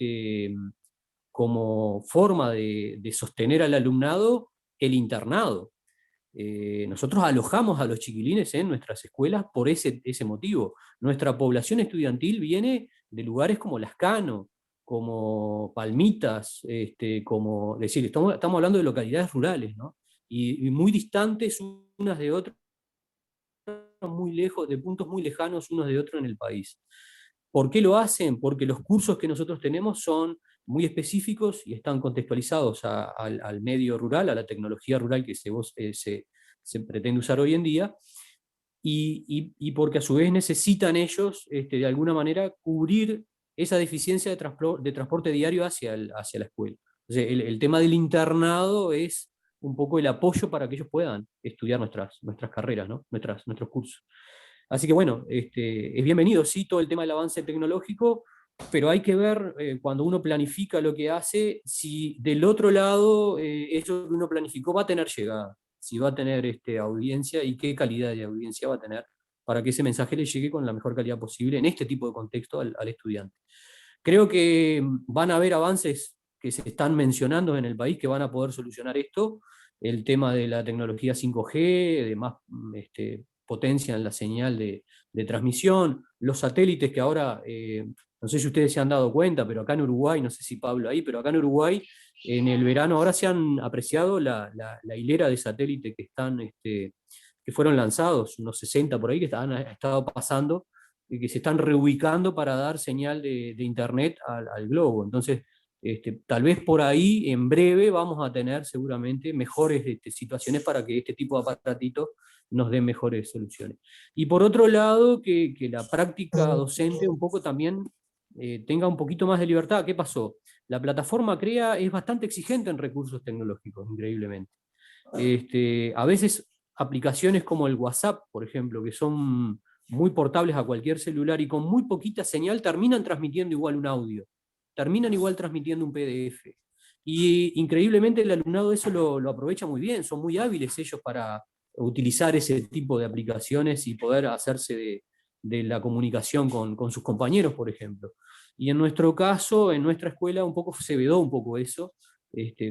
como forma de sostener al alumnado el internado. Nosotros alojamos a los chiquilines en nuestras escuelas por ese motivo. Nuestra población estudiantil viene de lugares como Lascano, como Palmitas, como decir, estamos hablando de localidades rurales, ¿no? Y muy distantes unas de otras, muy lejos, de puntos muy lejanos unos de otros en el país. ¿Por qué lo hacen? Porque los cursos que nosotros tenemos son muy específicos y están contextualizados al medio rural, a la tecnología rural que se pretende usar hoy en día, y porque a su vez necesitan ellos, de alguna manera, cubrir esa deficiencia de transporte diario hacia la escuela. Entonces, el tema del internado es un poco el apoyo para que ellos puedan estudiar nuestras carreras, ¿no? Nuestros cursos. Así que bueno, es bienvenido, sí, todo el tema del avance tecnológico, pero hay que ver cuando uno planifica lo que hace, si del otro lado eso que uno planificó va a tener llegada, si va a tener audiencia y qué calidad de audiencia va a tener para que ese mensaje le llegue con la mejor calidad posible en este tipo de contexto al estudiante. Creo que van a haber avances que se están mencionando en el país que van a poder solucionar esto, el tema de la tecnología 5G, de más potencia en la señal de transmisión, los satélites que ahora, no sé si ustedes se han dado cuenta, pero acá en Uruguay, no sé si Pablo ahí, pero acá en Uruguay, en el verano ahora se han apreciado la hilera de satélites que fueron lanzados, unos 60 por ahí, que han estado pasando, y que se están reubicando para dar señal de internet al globo. Entonces, tal vez por ahí, en breve, vamos a tener seguramente mejores situaciones para que este tipo de aparatitos nos den mejores soluciones. Y por otro lado, que la práctica docente un poco también tenga un poquito más de libertad. ¿Qué pasó? La plataforma CREA es bastante exigente en recursos tecnológicos, increíblemente. A veces aplicaciones como el WhatsApp, por ejemplo, que son muy portables a cualquier celular y con muy poquita señal terminan transmitiendo igual un audio, terminan igual transmitiendo un PDF. Y increíblemente el alumnado eso lo aprovecha muy bien, son muy hábiles ellos para utilizar ese tipo de aplicaciones y poder hacerse de la comunicación con sus compañeros, por ejemplo. Y en nuestro caso, en nuestra escuela, un poco se vedó un poco eso,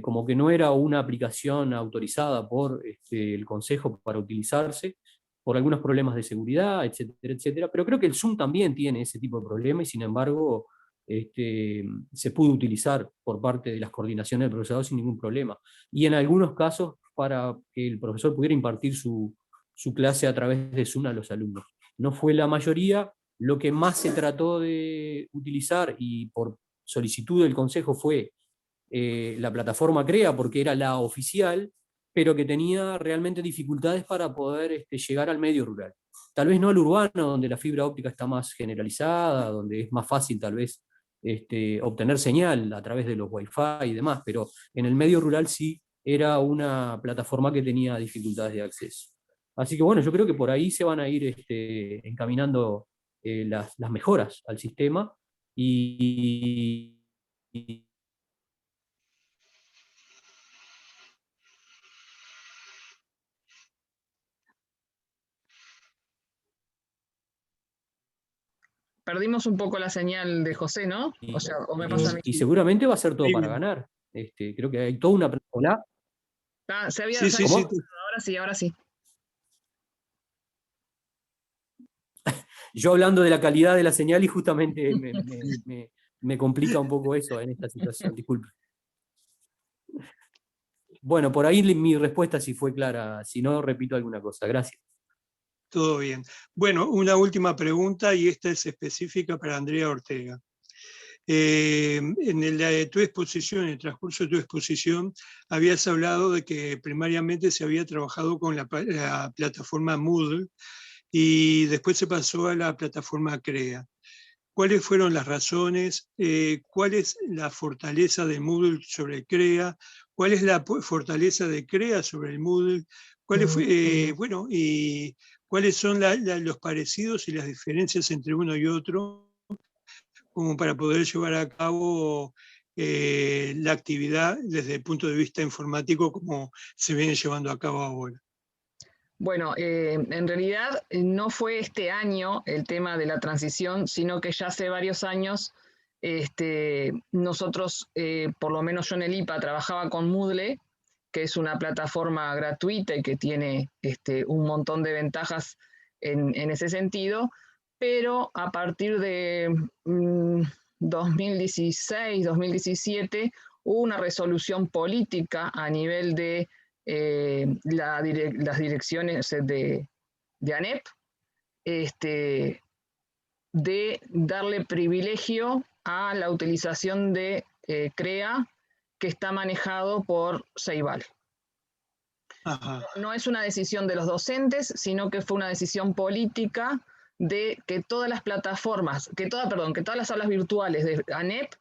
como que no era una aplicación autorizada por el consejo para utilizarse, por algunos problemas de seguridad, etcétera, etcétera. Pero creo que el Zoom también tiene ese tipo de problema y sin embargo se pudo utilizar por parte de las coordinaciones del profesorado sin ningún problema. Y en algunos casos para que el profesor pudiera impartir su clase a través de Zoom a los alumnos. No fue la mayoría, lo que más se trató de utilizar y por solicitud del consejo fue la plataforma CREA, porque era la oficial, pero que tenía realmente dificultades para poder llegar al medio rural. Tal vez no al urbano, donde la fibra óptica está más generalizada, donde es más fácil tal vez obtener señal a través de los Wi-Fi y demás, pero en el medio rural sí era una plataforma que tenía dificultades de acceso. Así que bueno, yo creo que por ahí se van a ir encaminando las mejoras al sistema y Perdimos un poco la señal de José, ¿no? O sea, o me pasa a mí. Y seguramente va a ser todo para ganar. Creo que hay toda una... ¿Hola? Se había Sí, sí, sí. ahora sí, ahora sí. Yo hablando de la calidad de la señal y justamente me complica un poco eso en esta situación, disculpe. Bueno, por ahí mi respuesta sí fue clara, si no repito alguna cosa. Gracias. Todo bien. Bueno, una última pregunta y esta es específica para Andrea Ortega. En tu exposición, en el transcurso de tu exposición, habías hablado de que primariamente se había trabajado con la plataforma Moodle y después se pasó a la plataforma CREA. ¿Cuáles fueron las razones? ¿Cuál es la fortaleza de Moodle sobre el CREA? ¿Cuál es la fortaleza de CREA sobre el Moodle? ¿Cuál fue, bueno, y cuáles son los parecidos y las diferencias entre uno y otro, como para poder llevar a cabo la actividad desde el punto de vista informático como se viene llevando a cabo ahora. Bueno, en realidad no fue este año el tema de la transición, sino que ya hace varios años nosotros, por lo menos yo en el IPA, trabajaba con Moodle, que es una plataforma gratuita y que tiene un montón de ventajas en ese sentido, pero a partir de 2016, 2017, hubo una resolución política a nivel de las direcciones de ANEP, de darle privilegio a la utilización de CREA que está manejado por Ceibal. Ajá. No es una decisión de los docentes, sino que fue una decisión política de que todas las plataformas, que todas las aulas virtuales de ANEP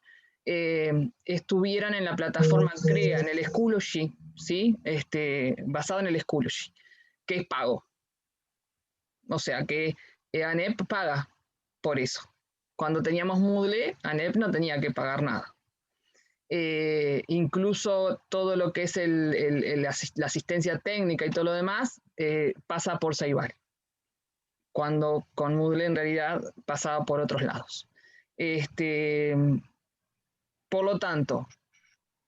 estuvieran en la plataforma CREA, en el Schoology, ¿sí? Basado en el Schoology, que es pago. O sea que ANEP paga por eso. Cuando teníamos Moodle, ANEP no tenía que pagar nada. Incluso todo lo que es la asistencia técnica y todo lo demás pasa por Ceibal, cuando con Moodle en realidad pasaba por otros lados. Por lo tanto,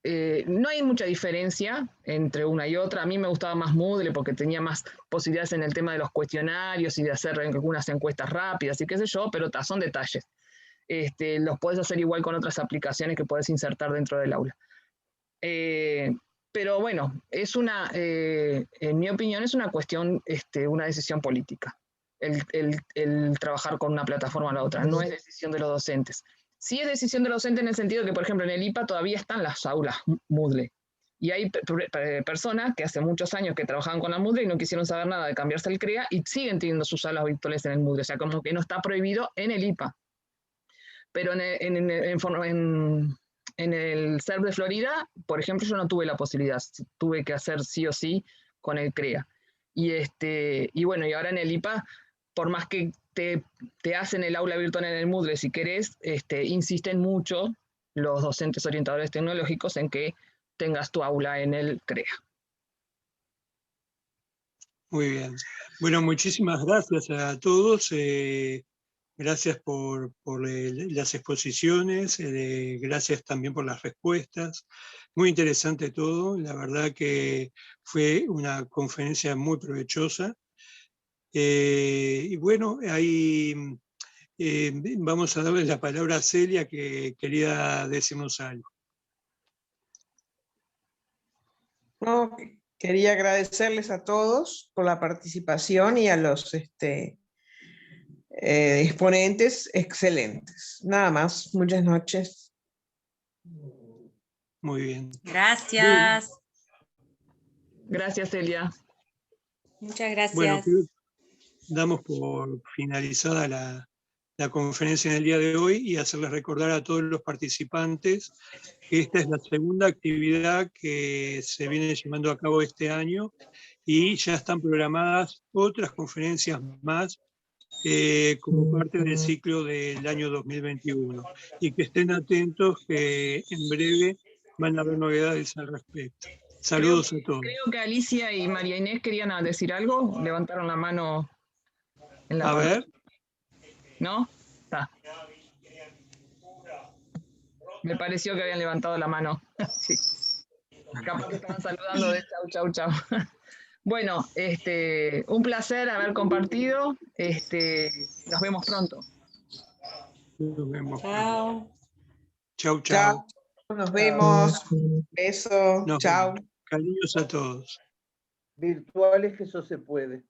no hay mucha diferencia entre una y otra. A mí me gustaba más Moodle porque tenía más posibilidades en el tema de los cuestionarios y de hacer algunas encuestas rápidas y qué sé yo, pero son detalles. Los puedes hacer igual con otras aplicaciones que puedes insertar dentro del aula. Pero bueno, en mi opinión es una cuestión, una decisión política, el trabajar con una plataforma a la otra, no es decisión de los docentes. Sí es decisión de los docentes en el sentido de que, por ejemplo, en el IPA todavía están las aulas Moodle, y hay personas que hace muchos años que trabajaban con la Moodle y no quisieron saber nada de cambiarse al CREA y siguen teniendo sus aulas virtuales en el Moodle, o sea, como que no está prohibido en el IPA. Pero en el CERP de Florida, por ejemplo, yo no tuve la posibilidad, tuve que hacer sí o sí con el CREA. Y bueno, y ahora en el IPA, por más que te hacen el aula virtual en el Moodle, si querés, insisten mucho los docentes orientadores tecnológicos en que tengas tu aula en el CREA. Muy bien. Bueno, muchísimas gracias a todos. Gracias por las exposiciones, gracias también por las respuestas. Muy interesante todo, la verdad que fue una conferencia muy provechosa. Y bueno, ahí vamos a darle la palabra a Celia, que quería decirnos algo. No, quería agradecerles a todos por la participación y a los exponentes excelentes. Nada más, muchas noches. Muy bien. Gracias. Gracias, Celia. Muchas gracias. Bueno, damos por finalizada la conferencia en el día de hoy y hacerles recordar a todos los participantes que esta es la segunda actividad que se viene llevando a cabo este año y ya están programadas otras conferencias más como parte del ciclo del año 2021. Y que estén atentos que en breve van a haber novedades al respecto. Saludos a todos. Creo que Alicia y María Inés querían decir algo, levantaron la mano en la pantalla. ver. ¿No? Está. Me pareció que habían levantado la mano. Sí. Capaz que estaban saludando de chau, chau, chau. Bueno, un placer haber compartido. Nos vemos pronto. Nos vemos. Chao. Chau, chau. Chao. Nos vemos. Beso. Nos Chao. vemos. Cariños a todos. Virtuales que eso se puede.